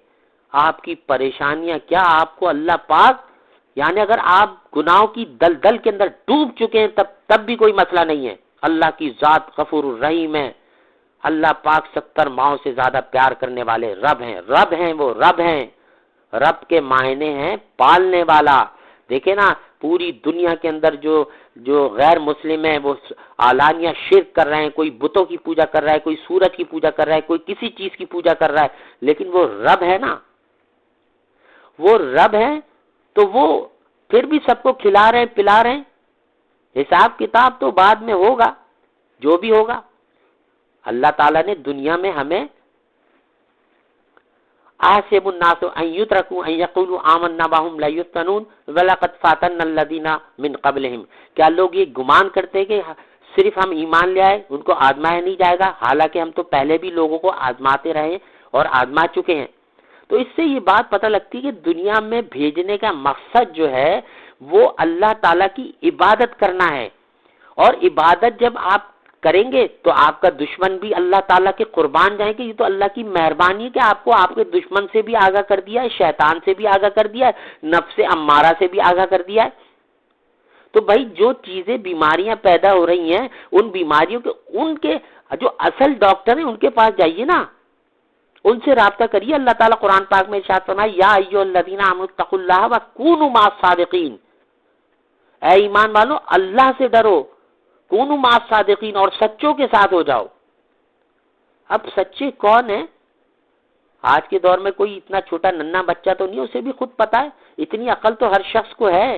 آپ کی پریشانیاں کیا، آپ کو اللہ پاک، یعنی اگر آپ گناہوں کی دلدل کے اندر ڈوب چکے ہیں تب بھی کوئی مسئلہ نہیں ہے، اللہ کی ذات غفور الرحیم ہے۔ اللہ پاک 70 ماؤں سے زیادہ پیار کرنے والے رب ہیں، رب ہیں، وہ رب ہیں۔ رب کے معنی ہیں پالنے والا۔ دیکھیں نا، پوری دنیا کے اندر جو غیر مسلم ہیں وہ اعلانیہ شرک کر رہے ہیں، کوئی بتوں کی پوجا کر رہا ہے، کوئی سورج کی پوجا کر رہا ہے، کوئی کسی چیز کی پوجا کر رہا ہے، لیکن وہ رب ہے نا، وہ رب ہے، تو وہ پھر بھی سب کو کھلا رہے ہیں، پلا رہے ہیں۔ حساب کتاب تو بعد میں ہوگا، جو بھی ہوگا۔ اللہ تعالیٰ نے دنیا میں ہمیں احسب الناس ان یترکوا ان یقولوا آمنا وهم لا یفتنون ولقد فتنا الذین من قبلهم، کیا لوگ یہ گمان کرتے ہیں کہ صرف ہم ایمان لے آئے ان کو آزمایا نہیں جائے گا، حالانکہ ہم تو پہلے بھی لوگوں کو آزماتے رہے اور آزما چکے ہیں۔ تو اس سے یہ بات پتہ لگتی ہے کہ دنیا میں بھیجنے کا مقصد جو ہے وہ اللہ تعالیٰ کی عبادت کرنا ہے، اور عبادت جب آپ کریں گے تو آپ کا دشمن بھی اللہ تعالیٰ کے قربان جائیں گے۔ یہ تو اللہ کی مہربانی ہے کہ آپ کو آپ کے دشمن سے بھی آگاہ کر دیا ہے، شیطان سے بھی آگاہ کر دیا ہے، نفس امارہ سے بھی آگاہ کر دیا ہے۔ تو بھائی جو چیزیں بیماریاں پیدا ہو رہی ہیں، ان بیماریوں کے ان کے جو اصل ڈاکٹر ہیں ان کے پاس جائیے نا، ان سے رابطہ کریے۔ اللہ تعالیٰ قرآن پاک میں ارشاد فرمایا یا ایھا الذین آمنوا اتقوا اللہ وکونوا مع الصادقین، اے ایمان والو اللہ سے ڈرو، کونوا مع الصادقین، اور سچوں کے ساتھ ہو جاؤ۔ اب سچے کون ہیں؟ آج کے دور میں کوئی اتنا چھوٹا ننھا بچہ تو نہیں، اسے بھی خود پتا ہے، اتنی عقل تو ہر شخص کو ہے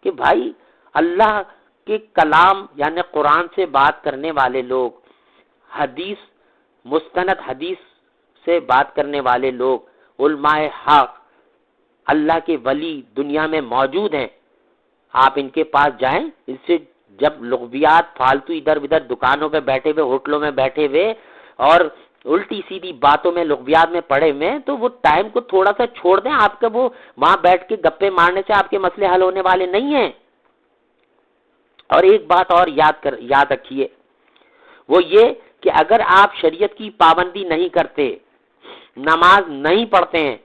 کہ بھائی اللہ کے کلام یعنی قرآن سے بات کرنے والے لوگ، حدیث مستند حدیث سے بات کرنے والے لوگ، علماء حق، اللہ کے ولی دنیا میں موجود ہیں۔ آپ ان کے پاس جائیں، ان سے جب لغویات فالتو ادھر ادھر دکانوں پہ بیٹھے ہوئے، ہوٹلوں میں بیٹھے ہوئے اور الٹی سیدھی باتوں میں لغویات میں پڑے ہوئے ہیں، تو وہ ٹائم کو تھوڑا سا چھوڑ دیں۔ آپ کا وہ وہاں بیٹھ کے گپے مارنے سے آپ کے مسئلے حل ہونے والے نہیں ہیں۔ اور ایک بات اور یاد رکھیے، وہ یہ کہ اگر آپ شریعت کی پابندی نہیں کرتے، نماز نہیں پڑھتے ہیں،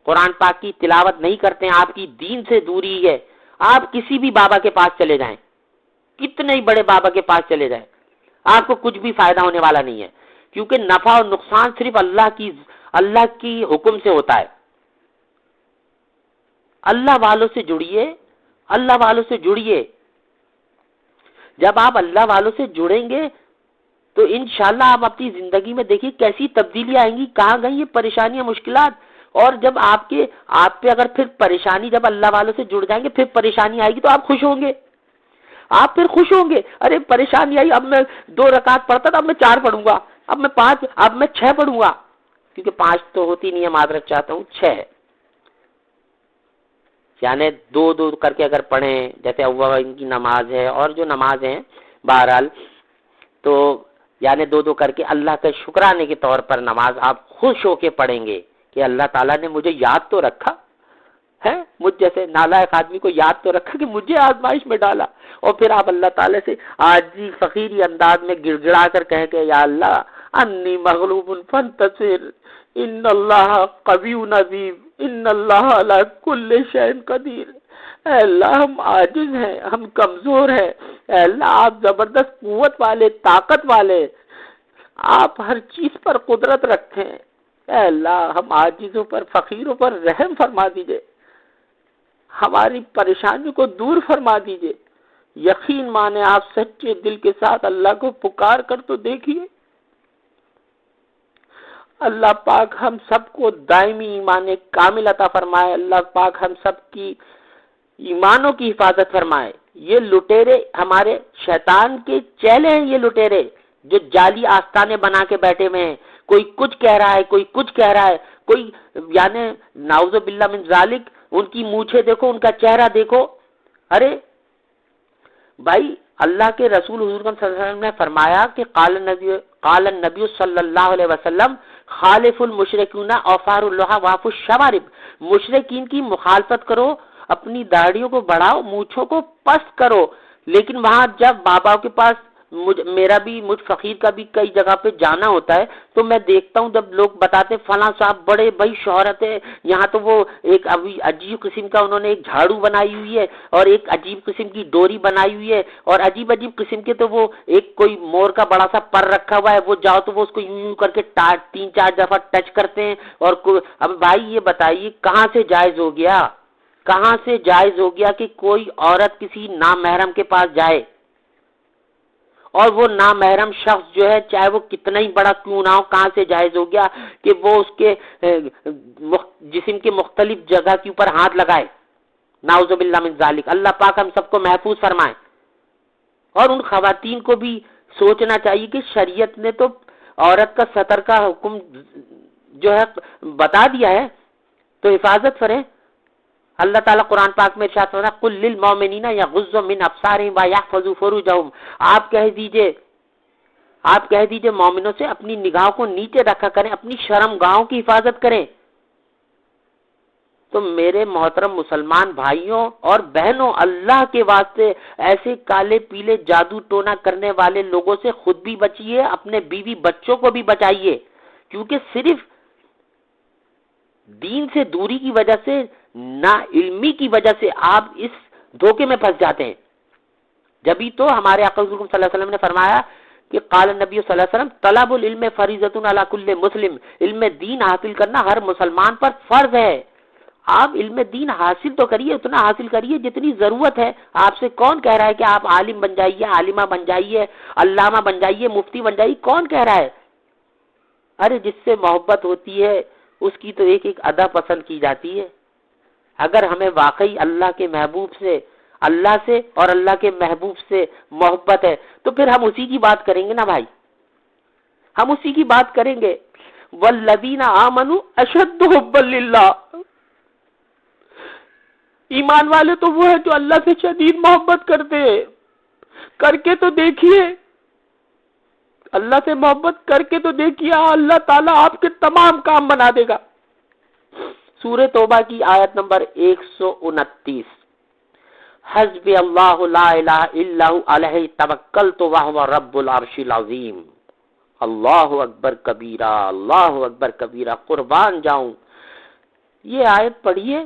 قرآن پاک کی تلاوت نہیں کرتے ہیں، آپ کی دین سے دوری ہے، آپ کسی بھی بابا کے پاس چلے جائیں، کتنے ہی بڑے بابا کے پاس چلے جائیں، آپ کو کچھ بھی فائدہ ہونے والا نہیں ہے، کیونکہ نفع اور نقصان صرف اللہ کی حکم سے ہوتا ہے۔ اللہ والوں سے جڑیے، اللہ والوں سے جڑیے۔ جب آپ اللہ والوں سے جڑیں گے تو انشاءاللہ آپ اپنی زندگی میں دیکھیے کیسی تبدیلی آئیں گی، کہاں گئی یہ پریشانیاں، مشکلات۔ اور جب آپ پہ اگر پھر پریشانی، جب اللہ والوں سے جڑ جائیں گے پھر پریشانی آئے گی تو آپ خوش ہوں گے، آپ پھر خوش ہوں گے۔ ارے پریشانی آئی، اب میں 2 رکعت پڑھتا تھا، اب میں 4 پڑھوں گا، اب میں 6 پڑھوں گا، کیونکہ 5 تو ہوتی نہیں ہے، معذرت چاہتا ہوں، 6 یعنی 2 کر کے اگر پڑھیں، جیسے اوابین کی نماز ہے اور جو نماز ہیں بہرحال، تو یعنی 2 کر کے اللہ کے شکرانے کے طور پر نماز آپ خوش ہو کے پڑھیں گے کہ اللہ تعالیٰ نے مجھے یاد تو رکھا ہے، مجھ جیسے نالائق آدمی کو یاد تو رکھا کہ مجھے آزمائش میں ڈالا، اور پھر آپ اللہ تعالیٰ سے عاجزی فقیری انداز میں گڑ گڑا کر کہیں کہ یا اللہ انی مغلوب فانتصر، ان اللہ قوی عزیز، ان اللہ علی کل شیء قدیر۔ اے اللہ ہم عاجز ہیں، ہم کمزور ہیں، اے اللہ آپ زبردست قوت والے، طاقت والے، آپ ہر چیز پر قدرت رکھتے ہیں، اے اللہ ہم عاجزوں پر، فقیروں پر رحم فرما دیجئے، ہماری پریشانیوں کو دور فرما دیجئے۔ یقین مانے آپ سچے دل کے ساتھ اللہ کو پکار کر تو دیکھیے، اللہ پاک ہم سب کو دائمی ایمان کامل عطا فرمائے، اللہ پاک ہم سب کی ایمانوں کی حفاظت فرمائے۔ یہ لٹیرے ہمارے شیطان کے چیلے ہیں، یہ لٹیرے جو جعلی آستانے بنا کے بیٹھے ہوئے ہیں، کوئی کچھ کہہ رہا ہے، کوئی کچھ کہہ رہا ہے، کوئی یعنی نعوذ باللہ من ذالک، ان کی مونچھیں دیکھو، ان کا چہرہ دیکھو۔ ارے بھائی اللہ کے رسول حضور صلی اللہ علیہ وسلم نے فرمایا کہ قال النبی صلی اللہ علیہ وسلم خالف المشرکین اوفار اللہ واف الشوارب، مشرکین کی مخالفت کرو، اپنی داڑھیوں کو بڑھاؤ، مونچھوں کو پست کرو، لیکن وہاں جب بابا کے پاس مجھ فقیر کا بھی کئی جگہ پہ جانا ہوتا ہے تو میں دیکھتا ہوں جب لوگ بتاتے فلاں صاحب بڑے بھائی شہرت ہے یہاں، تو وہ ایک عجیب قسم کا انہوں نے ایک جھاڑو بنائی ہوئی ہے اور ایک عجیب قسم کی ڈوری بنائی ہوئی ہے اور عجیب قسم کے، تو وہ ایک کوئی مور کا بڑا سا پر رکھا ہوا ہے، وہ جاؤ تو وہ اس کو یوں کر کے 3-4 دفعہ ٹچ کرتے ہیں۔ اور اب بھائی یہ بتائیے کہاں سے جائز ہو گیا، کہاں سے جائز ہو گیا کہ کوئی عورت کسی نامحرم کے پاس جائے، اور وہ نامحرم شخص جو ہے چاہے وہ کتنا ہی بڑا کیوں نہ ہو، کہاں سے جائز ہو گیا کہ وہ اس کے جسم کے مختلف جگہ کے اوپر ہاتھ لگائے؟ نعوذ باللہ من ذالک، اللہ پاک ہم سب کو محفوظ فرمائے۔ اور ان خواتین کو بھی سوچنا چاہیے کہ شریعت نے تو عورت کا ستر کا حکم جو ہے بتا دیا ہے، تو حفاظت کریں۔ اللہ تعالیٰ قرآن پاک میں ارشاد فرماتا ہے قل للمؤمنین یغضوا من ابصارہم ویحفظوا فروجہم، آپ کہہ دیجئے مومنوں سے اپنی نگاہوں کو نیچے رکھا کریں، اپنی شرم گاہوں کی حفاظت کریں۔ تو میرے محترم مسلمان بھائیوں اور بہنوں، اللہ کے واسطے ایسے کالے پیلے جادو ٹونا کرنے والے لوگوں سے خود بھی بچیے، اپنے بیوی بچوں کو بھی بچائیے، کیونکہ صرف دین سے دوری کی وجہ سے، نا علمی کی وجہ سے آپ اس دھوکے میں پھنس جاتے ہیں۔ جبھی تو ہمارے آقا حضور صلی اللہ علیہ وسلم نے فرمایا کہ قال النبی صلی اللہ علیہ وسلم طلب العلم فریضۃ علی کل مسلم، علم دین حاصل کرنا ہر مسلمان پر فرض ہے۔ آپ علم دین حاصل تو کریے، اتنا حاصل کریے جتنی ضرورت ہے۔ آپ سے کون کہہ رہا ہے کہ آپ عالم بن جائیے، عالمہ بن جائیے، علامہ بن جائیے، مفتی بن جائیے؟ کون کہہ رہا ہے؟ ارے جس سے محبت ہوتی ہے اس کی تو ایک ایک ادا پسند کی جاتی ہے۔ اگر ہمیں واقعی اللہ کے محبوب سے، اللہ سے اور اللہ کے محبوب سے محبت ہے تو پھر ہم اسی کی بات کریں گے نا بھائی، ہم اسی کی بات کریں گے۔ والذین آمنوا اشد حبا للہ، ایمان والے تو وہ ہیں جو اللہ سے شدید محبت کرتے ہیں۔ کر کے تو دیکھیے، اللہ سے محبت کر کے تو دیکھیے، اللہ تعالیٰ آپ کے تمام کام بنا دے گا۔ سورہ توبہ کی آیت نمبر 129، حسبی اللہ لا الہ الا ہو علیہ توکلت وہو رب العرش العظیم۔ اللہ اکبر کبیرہ، اللہ اکبر کبیرہ، قربان جاؤں۔ یہ آیت پڑھیے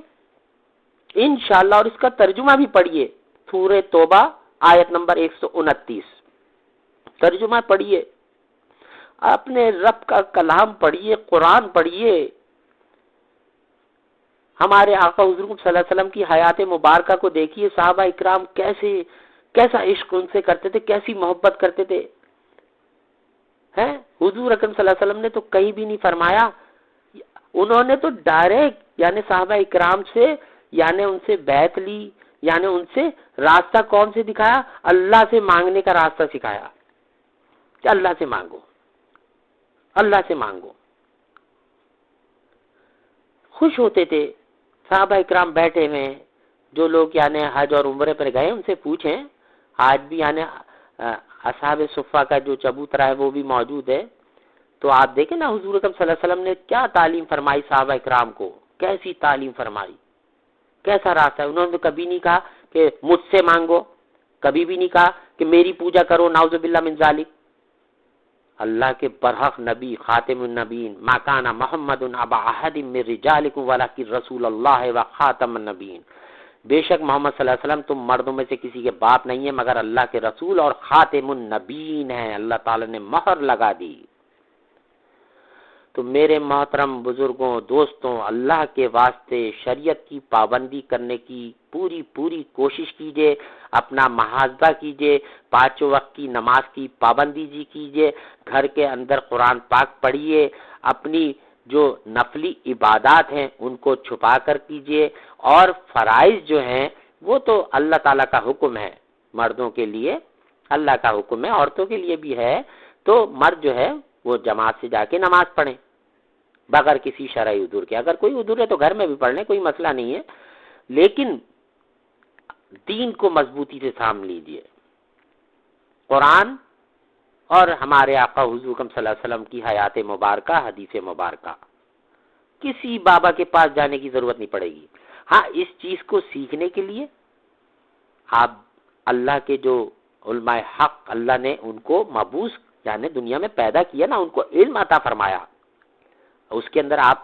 انشاءاللہ، اور اس کا ترجمہ بھی پڑھیے، سورہ توبہ آیت نمبر 129، ترجمہ پڑھیے، اپنے رب کا کلام پڑھیے، قرآن پڑھیے۔ ہمارے آقا حضور صلی اللہ علیہ وسلم کی حیات مبارکہ کو دیکھیے، صحابہ اکرام کیسا عشق ان سے کرتے تھے، کیسی محبت کرتے تھے۔ حضور اکرم صلی اللہ علیہ وسلم نے تو کہیں بھی نہیں فرمایا، انہوں نے تو ڈائریکٹ یعنی صحابہ اکرام سے یعنی ان سے بیعت لی، یعنی ان سے راستہ کون سے دکھایا؟ اللہ سے مانگنے کا راستہ سکھایا کہ اللہ سے مانگو۔ اللہ سے مانگو. خوش ہوتے تھے. صحابہ اکرام بیٹھے ہوئے ہیں، جو لوگ یعنی حج اور عمرے پر گئے ان سے پوچھیں، آج بھی یعنی اصحاب صفہ کا جو چبوترا ہے وہ بھی موجود ہے. تو آپ دیکھیں نا حضور اکرم صلی اللہ علیہ وسلم نے کیا تعلیم فرمائی صحابہ اکرام کو، کیسی تعلیم فرمائی، کیسا راستہ ہے. انہوں نے کبھی نہیں کہا کہ مجھ سے مانگو، کبھی بھی نہیں کہا کہ میری پوجا کرو، نعوذ باللہ من ذالک. اللہ کے برحق نبی خاتم النبیین، ما کان محمد ابا احد من رجالکم ولکن رسول اللہ و خاتم النبیین. بے شک محمد صلی اللہ علیہ وسلم تم مردوں میں سے کسی کے باپ نہیں ہیں مگر اللہ کے رسول اور خاتم النبیین ہیں. اللہ تعالی نے مہر لگا دی. تو میرے محترم بزرگوں، دوستوں، اللہ کے واسطے شریعت کی پابندی کرنے کی پوری کوشش کیجئے. اپنا محاسبہ کیجئے، 5 وقت کی نماز کی پابندی جی کیجئے، گھر کے اندر قرآن پاک پڑھیے، اپنی جو نفلی عبادات ہیں ان کو چھپا کر کیجئے، اور فرائض جو ہیں وہ تو اللہ تعالیٰ کا حکم ہے. مردوں کے لیے اللہ کا حکم ہے، عورتوں کے لیے بھی ہے. تو مرد جو ہے وہ جماعت سے جا کے نماز پڑھیں بغیر کسی شرعی عذر کے. اگر کوئی عذر ہے تو گھر میں بھی پڑھ لیں، کوئی مسئلہ نہیں ہے. لیکن دین کو مضبوطی سے تھام لیجئے. قرآن اور ہمارے آقا حضور اکرم صلی اللہ علیہ وسلم کی حیات مبارکہ، حدیث مبارکہ، کسی بابا کے پاس جانے کی ضرورت نہیں پڑے گی. ہاں، اس چیز کو سیکھنے کے لیے آپ اللہ کے جو علماء حق اللہ نے ان کو مبعوث یعنی دنیا میں پیدا کیا نا، ان کو علم عطا فرمایا. اس کے اندر آپ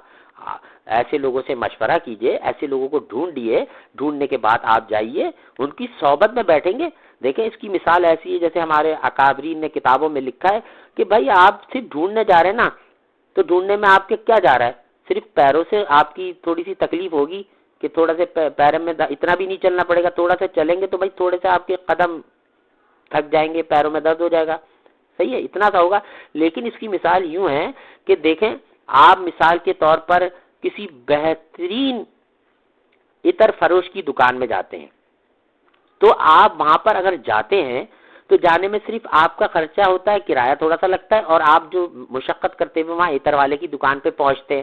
ایسے لوگوں سے مشورہ کیجئے، ایسے لوگوں کو ڈھونڈیے، ڈھونڈنے کے بعد آپ جائیے ان کی صحبت میں بیٹھیں گے. دیکھیں اس کی مثال ایسی ہے جیسے ہمارے اکابرین نے کتابوں میں لکھا ہے کہ بھائی آپ صرف ڈھونڈنے جا رہے ہیں نا، تو ڈھونڈنے میں آپ کے کیا جا رہا ہے؟ صرف پیروں سے آپ کی تھوڑی سی تکلیف ہوگی کہ تھوڑا سے پیر میں اتنا بھی نہیں چلنا پڑے گا. تھوڑا سے چلیں گے تو بھائی تھوڑے سے آپ کے قدم تھک جائیں گے، پیروں میں درد ہو جائے گا. صحیح ہے، اتنا سا ہوگا. لیکن اس کی مثال یوں ہے کہ دیکھیں آپ مثال کے طور پر کسی بہترین عطر فروش کی دکان میں جاتے ہیں، تو آپ وہاں پر اگر جاتے ہیں تو جانے میں صرف آپ کا خرچہ ہوتا ہے، کرایہ تھوڑا سا لگتا ہے، اور آپ جو مشقت کرتے ہوئے وہاں عطر والے کی دکان پہ پہنچتے ہیں.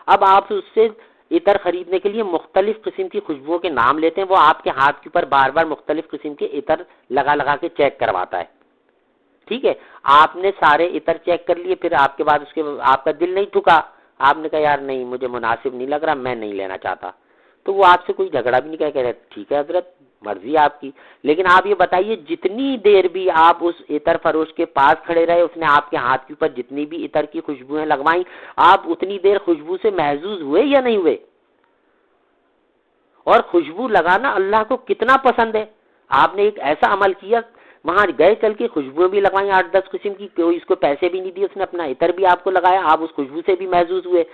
اب آپ اس سے عطر خریدنے کے لیے مختلف قسم کی خوشبوؤں کے نام لیتے ہیں. وہ آپ کے ہاتھ کے اوپر بار بار مختلف قسم کے عطر لگا کے چیک کرواتا ہے. ٹھیک ہے، آپ نے سارے عطر چیک کر لیے، پھر آپ کے بعد آپ کا دل نہیں ٹھکا، آپ نے کہا یار نہیں مجھے مناسب نہیں لگ رہا، میں نہیں لینا چاہتا. تو وہ آپ سے کوئی جھگڑا بھی نہیں کہہ ٹھیک ہے حضرت مرضی آپ کی. لیکن آپ یہ بتائیے جتنی دیر بھی آپ اس عطر فروش کے پاس کھڑے رہے، اس نے آپ کے ہاتھ کے اوپر جتنی بھی عطر کی خوشبوئیں لگوائیں، آپ اتنی دیر خوشبو سے محظوظ ہوئے یا نہیں ہوئے؟ اور خوشبو لگانا اللہ کو کتنا پسند ہے. آپ نے ایک ایسا عمل کیا، وہاں گئے چل کے خوشبوئیں بھی لگوائیں 8-10 قسم کی، کوئی اس کو پیسے بھی نہیں دیے، اس نے اپنا عطر بھی آپ کو لگایا، آپ اس خوشبو سے بھی محظوظ ہوئے.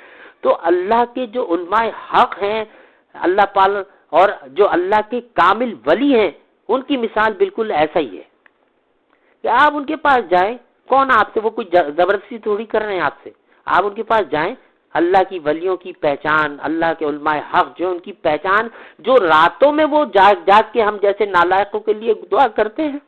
تو اللہ کے جو علماء حق ہیں اللہ پال اور جو اللہ کے کامل ولی ہیں، ان کی مثال بالکل ایسا ہی ہے کہ آپ ان کے پاس جائیں. کون آپ سے وہ کوئی زبردستی تھوڑی کر رہے ہیں آپ سے. آپ ان کے پاس جائیں، اللہ کی ولیوں کی پہچان، اللہ کے علماء حق جو ان کی پہچان، جو راتوں میں وہ جاگ کے ہم جیسے نالائقوں کے لیے دعا کرتے ہیں،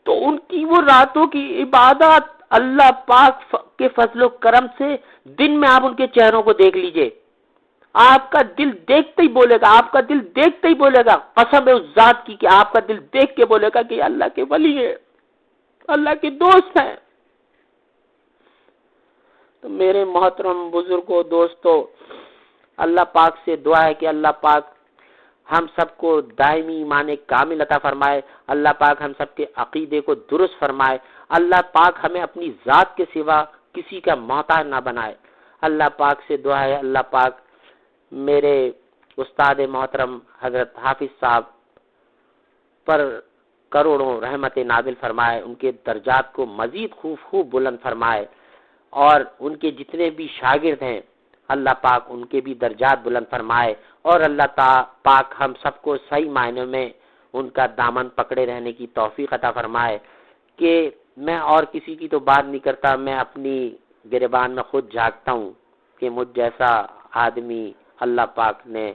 تو ان کی وہ راتوں کی عبادت اللہ پاک کے فضل و کرم سے دن میں آپ ان کے چہروں کو دیکھ لیجئے، آپ کا دل دیکھتے ہی بولے گا، آپ کا دل دیکھتے ہی بولے گا، قسم ہے اس ذات کی کہ آپ کا دل دیکھ کے بولے گا کہ یہ اللہ کے ولی ہے، اللہ کے دوست ہیں. تو میرے محترم بزرگوں، دوستوں، اللہ پاک سے دعا ہے کہ اللہ پاک ہم سب کو دائمی ایمان کامل عطا فرمائے. اللہ پاک ہم سب کے عقیدے کو درست فرمائے. اللہ پاک ہمیں اپنی ذات کے سوا کسی کا محتاج نہ بنائے. اللہ پاک سے دعا ہے اللہ پاک میرے استاد محترم حضرت حافظ صاحب پر کروڑوں رحمت نازل فرمائے، ان کے درجات کو مزید خوب بلند فرمائے، اور ان کے جتنے بھی شاگرد ہیں اللہ پاک ان کے بھی درجات بلند فرمائے، اور اللہ پاک ہم سب کو صحیح معنوں میں ان کا دامن پکڑے رہنے کی توفیق عطا فرمائے. کہ میں اور کسی کی تو بات نہیں کرتا، میں اپنی گریبان میں خود جھانکتا ہوں کہ مجھ جیسا آدمی اللہ پاک نے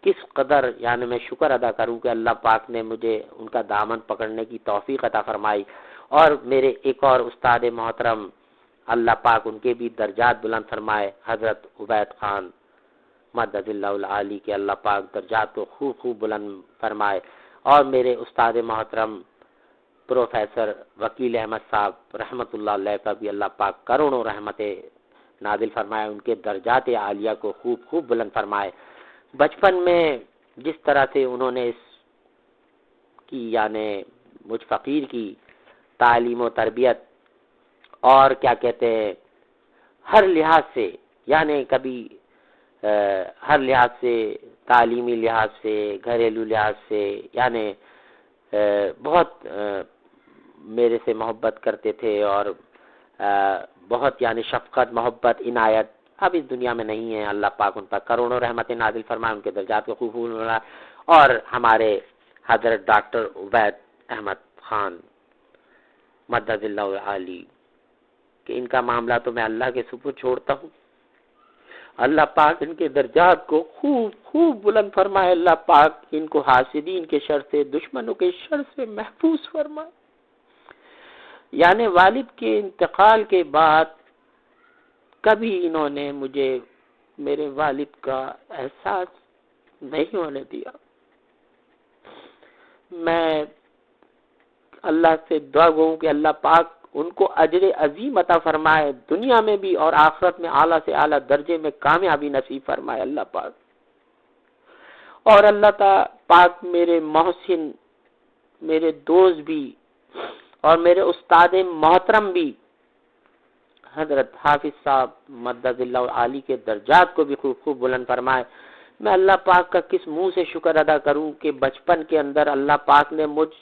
کس قدر، یعنی میں شکر ادا کروں کہ اللہ پاک نے مجھے ان کا دامن پکڑنے کی توفیق عطا فرمائی. اور میرے ایک اور استاد محترم اللہ پاک ان کے بھی درجات بلند فرمائے، حضرت عبید خان مدد اللہ العالی کے اللہ پاک درجات کو خوب خوب بلند فرمائے، اور میرے استاد محترم پروفیسر وکیل احمد صاحب رحمت اللہ علیہ کا بھی اللہ پاک کروڑوں رحمت نازل فرمائے، ان کے درجات عالیہ کو خوب خوب بلند فرمائے۔ بچپن میں جس طرح سے انہوں نے اس کی یعنی مجھ فقیر کی تعلیم و تربیت اور کیا کہتے ہیں ہر لحاظ سے، یعنی کبھی ہر لحاظ سے، تعلیمی لحاظ سے، گھریلو لحاظ سے، یعنی بہت میرے سے محبت کرتے تھے، اور بہت یعنی شفقت، محبت، عنایت اب اس دنیا میں نہیں ہے۔ اللہ پاک ان پر کروڑوں رحمت نازل فرمائے، ان کے درجات کو خوب فرمائے۔ اور ہمارے حضرت ڈاکٹر عبید احمد خان مدد اللہ العالی کہ ان کا معاملہ تو میں اللہ کے سپرد چھوڑتا ہوں، اللہ پاک ان کے درجات کو خوب خوب بلند فرمائے، اللہ پاک ان کو حاسدین کے شر سے، دشمنوں کے شر سے محفوظ فرمائے۔ یعنی والد کے انتقال کے بعد کبھی انہوں نے مجھے میرے والد کا احساس نہیں ہونے دیا۔ میں اللہ سے دعا گو کہ اللہ پاک ان کو اجر عظیم عطا فرمائے، دنیا میں بھی اور آخرت میں اعلیٰ سے اعلیٰ درجے میں کامیابی نصیب فرمائے اللہ پاک۔ اور اللہ تعالیٰ پاک میرے محسن، میرے دوست بھی اور میرے استاد محترم بھی حضرت حافظ صاحب مدد اللہ عالی کے درجات کو بھی خوب خوب بلند فرمائے۔ میں اللہ پاک کا کس منہ سے شکر ادا کروں کہ بچپن کے اندر اللہ پاک نے مجھ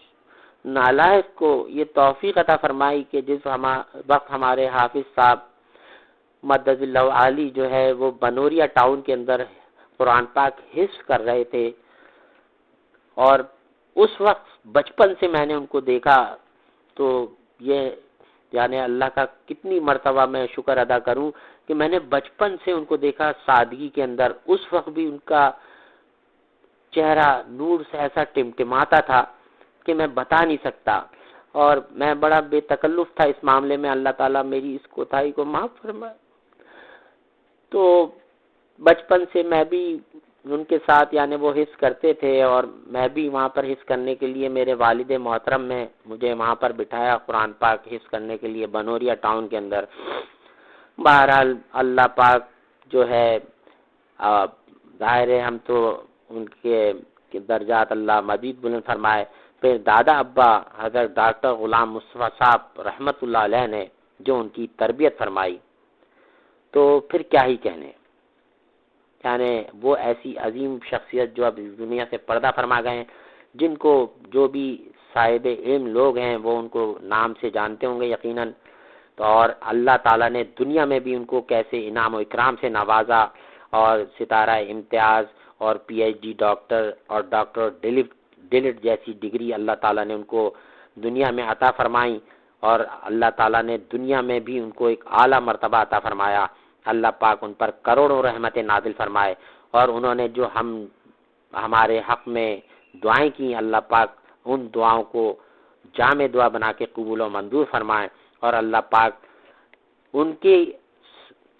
نالائق کو یہ توفیق عطا فرمائی کہ جس وقت ہمارے حافظ صاحب مدد اللہ عالی جو ہے وہ بنوریا ٹاؤن کے اندر قرآن پاک حفظ کر رہے تھے، اور اس وقت بچپن سے میں نے ان کو دیکھا، تو یہ یعنی اللہ کا کتنی مرتبہ میں شکر ادا کروں کہ میں نے بچپن سے ان کو دیکھا سادگی کے اندر۔ اس وقت بھی ان کا چہرہ نور سے ایسا ٹمٹماتا تھا کہ میں بتا نہیں سکتا، اور میں بڑا بے تکلف تھا اس معاملے میں، اللہ تعالیٰ میری اس کوتاہی کو معاف فرمائے۔ تو بچپن سے میں بھی ان کے ساتھ یعنی وہ حفظ کرتے تھے، اور میں بھی وہاں پر حفظ کرنے کے لیے میرے والد محترم نے مجھے وہاں پر بٹھایا قرآن پاک حفظ کرنے کے لیے بنوریا ٹاؤن کے اندر۔ بہرحال اللہ پاک جو ہے ظاہر ہے ہم تو ان کے درجات اللہ مزید بلند فرمائے۔ پھر دادا ابا حضرت ڈاکٹر غلام مصطفیٰ صاحب رحمت اللہ علیہ نے جو ان کی تربیت فرمائی، تو پھر کیا ہی کہنے، یعنی وہ ایسی عظیم شخصیت جو اب اس دنیا سے پردہ فرما گئے ہیں، جن کو جو بھی صاحب علم لوگ ہیں وہ ان کو نام سے جانتے ہوں گے یقیناً، تو اور اللہ تعالیٰ نے دنیا میں بھی ان کو کیسے انعام و اکرام سے نوازا، اور ستارہ امتیاز اور پی ایچ ڈی ڈاکٹر اور ڈاکٹر ڈیلٹ جیسی ڈگری اللہ تعالیٰ نے ان کو دنیا میں عطا فرمائیں، اور اللہ تعالیٰ نے دنیا میں بھی ان کو ایک اعلیٰ مرتبہ عطا فرمایا۔ اللہ پاک ان پر کروڑوں رحمت نازل فرمائے، اور انہوں نے جو ہمارے حق میں دعائیں کی، اللہ پاک ان دعاؤں کو جامع دعا بنا کے قبول و منظور فرمائے، اور اللہ پاک ان کی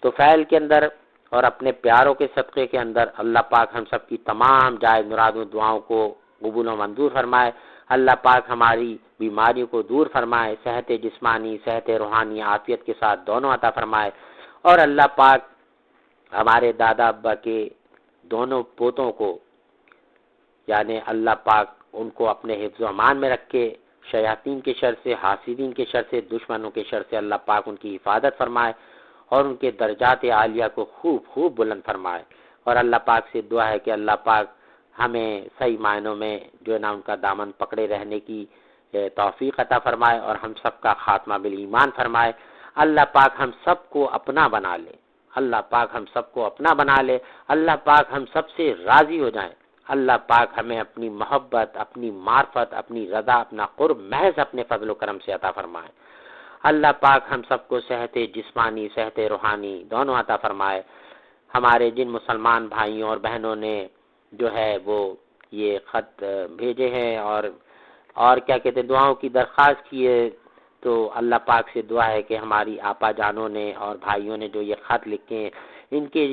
طفیل کے اندر اور اپنے پیاروں کے صدقے کے اندر اللہ پاک ہم سب کی تمام جائز مرادوں دعاؤں کو قبول و منظور فرمائے۔ اللہ پاک ہماری بیماریوں کو دور فرمائے، صحت جسمانی، صحت روحانی، عافیت کے ساتھ دونوں عطا فرمائے، اور اللہ پاک ہمارے دادا ابا کے دونوں پوتوں کو یعنی اللہ پاک ان کو اپنے حفظ و امان میں رکھے، شیاطین کے شر سے، حاسدین کے شر سے، دشمنوں کے شر سے اللہ پاک ان کی حفاظت فرمائے، اور ان کے درجات عالیہ کو خوب خوب بلند فرمائے۔ اور اللہ پاک سے دعا ہے کہ اللہ پاک ہمیں صحیح معنوں میں جو ہے نا ان کا دامن پکڑے رہنے کی توفیق عطا فرمائے، اور ہم سب کا خاتمہ بالایمان فرمائے۔ اللہ پاک ہم سب کو اپنا بنا لے، اللہ پاک ہم سب کو اپنا بنا لے، اللہ پاک ہم سب سے راضی ہو جائیں، اللہ پاک ہمیں اپنی محبت، اپنی معرفت، اپنی رضا، اپنا قرب محض اپنے فضل و کرم سے عطا فرمائے۔ اللہ پاک ہم سب کو صحت جسمانی، صحت روحانی دونوں عطا فرمائے۔ ہمارے جن مسلمان بھائیوں اور بہنوں نے جو ہے وہ یہ خط بھیجے ہیں اور کیا کہتے ہیں دعاؤں کی درخواست کی ہے، تو اللہ پاک سے دعا ہے کہ ہماری آپا جانوں نے اور بھائیوں نے جو یہ خط لکھے ہیں، ان کے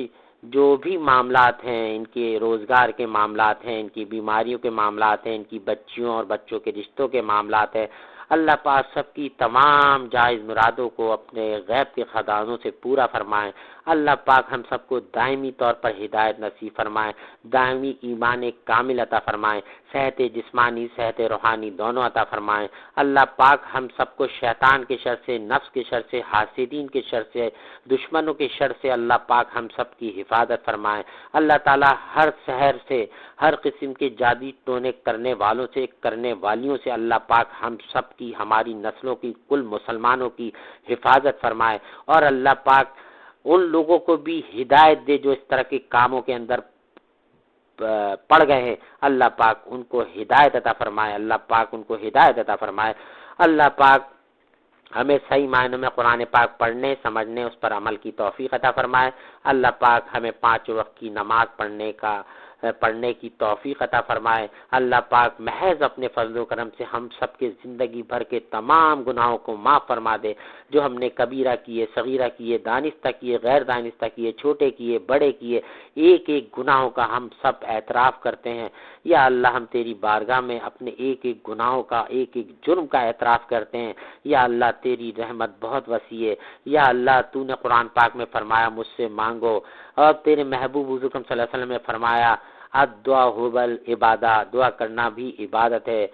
جو بھی معاملات ہیں، ان کے روزگار کے معاملات ہیں، ان کی بیماریوں کے معاملات ہیں، ان کی بچیوں اور بچوں کے رشتوں کے معاملات ہیں، اللہ پاک سب کی تمام جائز مرادوں کو اپنے غیب کے خزانوں سے پورا فرمائیں۔ اللہ پاک ہم سب کو دائمی طور پر ہدایت نصیب فرمائیں، دائمی ایمان کامل عطا فرمائیں، صحت جسمانی صحت روحانی دونوں عطا فرمائیں۔ اللہ پاک ہم سب کو شیطان کے شر سے، نفس کے شر سے، حاسدین کے شر سے، دشمنوں کے شر سے اللہ پاک ہم سب کی حفاظت فرمائیں۔ اللہ تعالی ہر سحر سے، ہر قسم کے جادی ٹونے کرنے والوں سے، کرنے والیوں سے اللہ پاک ہم سب کی، ہماری نسلوں کی، کل مسلمانوں کی حفاظت فرمائے، اور اللہ پاک ان لوگوں کو بھی ہدایت دے جو اس طرح کے کاموں کے اندر پڑ گئے ہیں، اللہ پاک ان کو ہدایت عطا فرمائے، اللہ پاک ان کو ہدایت عطا فرمائے۔ اللہ پاک ہمیں صحیح معنوں میں قرآن پاک پڑھنے، سمجھنے، اس پر عمل کی توفیق عطا فرمائے۔ اللہ پاک ہمیں 5 وقت کی نماز پڑھنے کی توفیق عطا فرمائے۔ اللہ پاک محض اپنے فضل و کرم سے ہم سب کے زندگی بھر کے تمام گناہوں کو معاف فرما دے، جو ہم نے کبیرہ کیے، صغیرہ کیے، دانستہ کیے، غیر دانستہ کیے، چھوٹے کیے، بڑے کیے، ایک ایک گناہوں کا ہم سب اعتراف کرتے ہیں۔ یا اللہ ہم تیری بارگاہ میں اپنے ایک ایک گناہوں کا، ایک ایک جرم کا اعتراف کرتے ہیں۔ یا اللہ تیری رحمت بہت وسیع ہے۔ یا اللہ تو نے قرآن پاک میں فرمایا مجھ سے مانگو، اور تیرے محبوب حضور صلی اللہ علیہ وسلم نے فرمایا الدعاء هو العبادہ، دعا کرنا بھی عبادت ہے،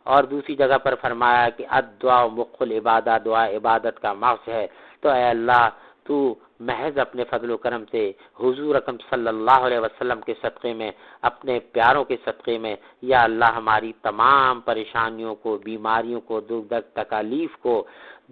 اور دوسری جگہ پر فرمایا کہ الدعاء مخ العبادہ، دعا عبادت کا مغز ہے۔ تو اے اللہ تو محض اپنے فضل و کرم سے حضور اکرم صلی اللہ علیہ وسلم کے صدقے میں، اپنے پیاروں کے صدقے میں، یا اللہ ہماری تمام پریشانیوں کو، بیماریوں کو، دکھ درد تکالیف کو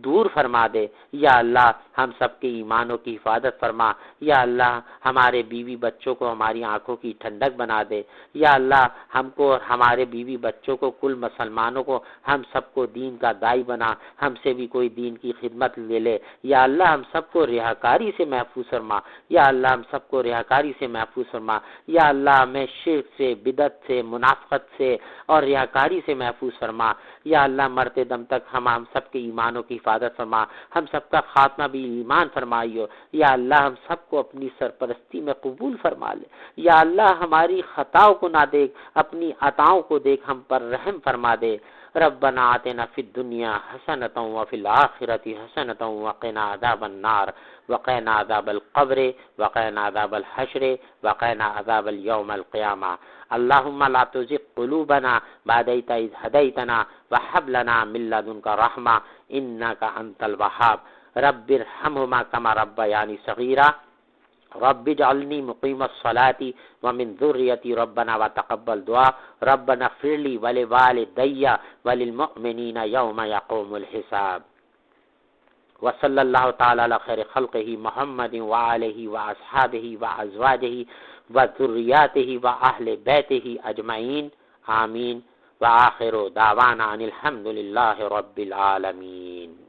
دور فرما دے۔ یا اللہ ہم سب کے ایمانوں کی حفاظت فرما۔ یا اللہ ہمارے بیوی بچوں کو ہماری آنکھوں کی ٹھنڈک بنا دے۔ یا اللہ ہم کو اور ہمارے بیوی بچوں کو، کل مسلمانوں کو، ہم سب کو دین کا دائی بنا، ہم سے بھی کوئی دین کی خدمت لے لے۔ یا اللہ ہم سب کو ریاکاری سے محفوظ فرما۔ یا اللہ ہم سب کو ریاکاری سے محفوظ فرما۔ یا اللہ ہمیں شرک سے، بدعت سے، منافقت سے اور ریاکاری سے محفوظ فرما۔ یا اللہ مرتے دم تک ہم سب کے ایمانوں کی حفاظت فرما، ہم سب کا خاتمہ بھی ایمان فرمائیو۔ یا اللہ ہم سب کو اپنی سرپرستی میں قبول فرما لے۔ یا اللہ ہماری خطاؤں کو نہ دیکھ، اپنی عطاؤں کو دیکھ، ہم پر رحم فرما دے۔ ربنا آتنا فی الدنیا حسنۃ وفی الآخرۃ حسنۃ وقنا عذاب النار وقنا عذاب القبر وقنا عذاب الحشر وقنا عذاب اليوم القیامہ۔ اللهم لا تزغ قلوبنا بعد إذ هديتنا وهب لنا من لدنك رحمة إنك أنت الوهاب رب ارحمهما كما ربياني صغيرا رب اجعلني مقيم الصلاة ومن ذريتي ربنا وتقبل دعاء ربنا اغفر لي ولوالدي وللمؤمنين يوم يقوم الحساب۔ وصلی اللہ تعالی علی خیر خلقہ محمد وآلہ واصحابہ وازواجہ وذریاتہ واہل بیتہ اجمعین آمین۔ وآخر دعوانا ان الحمد للہ رب العالمین۔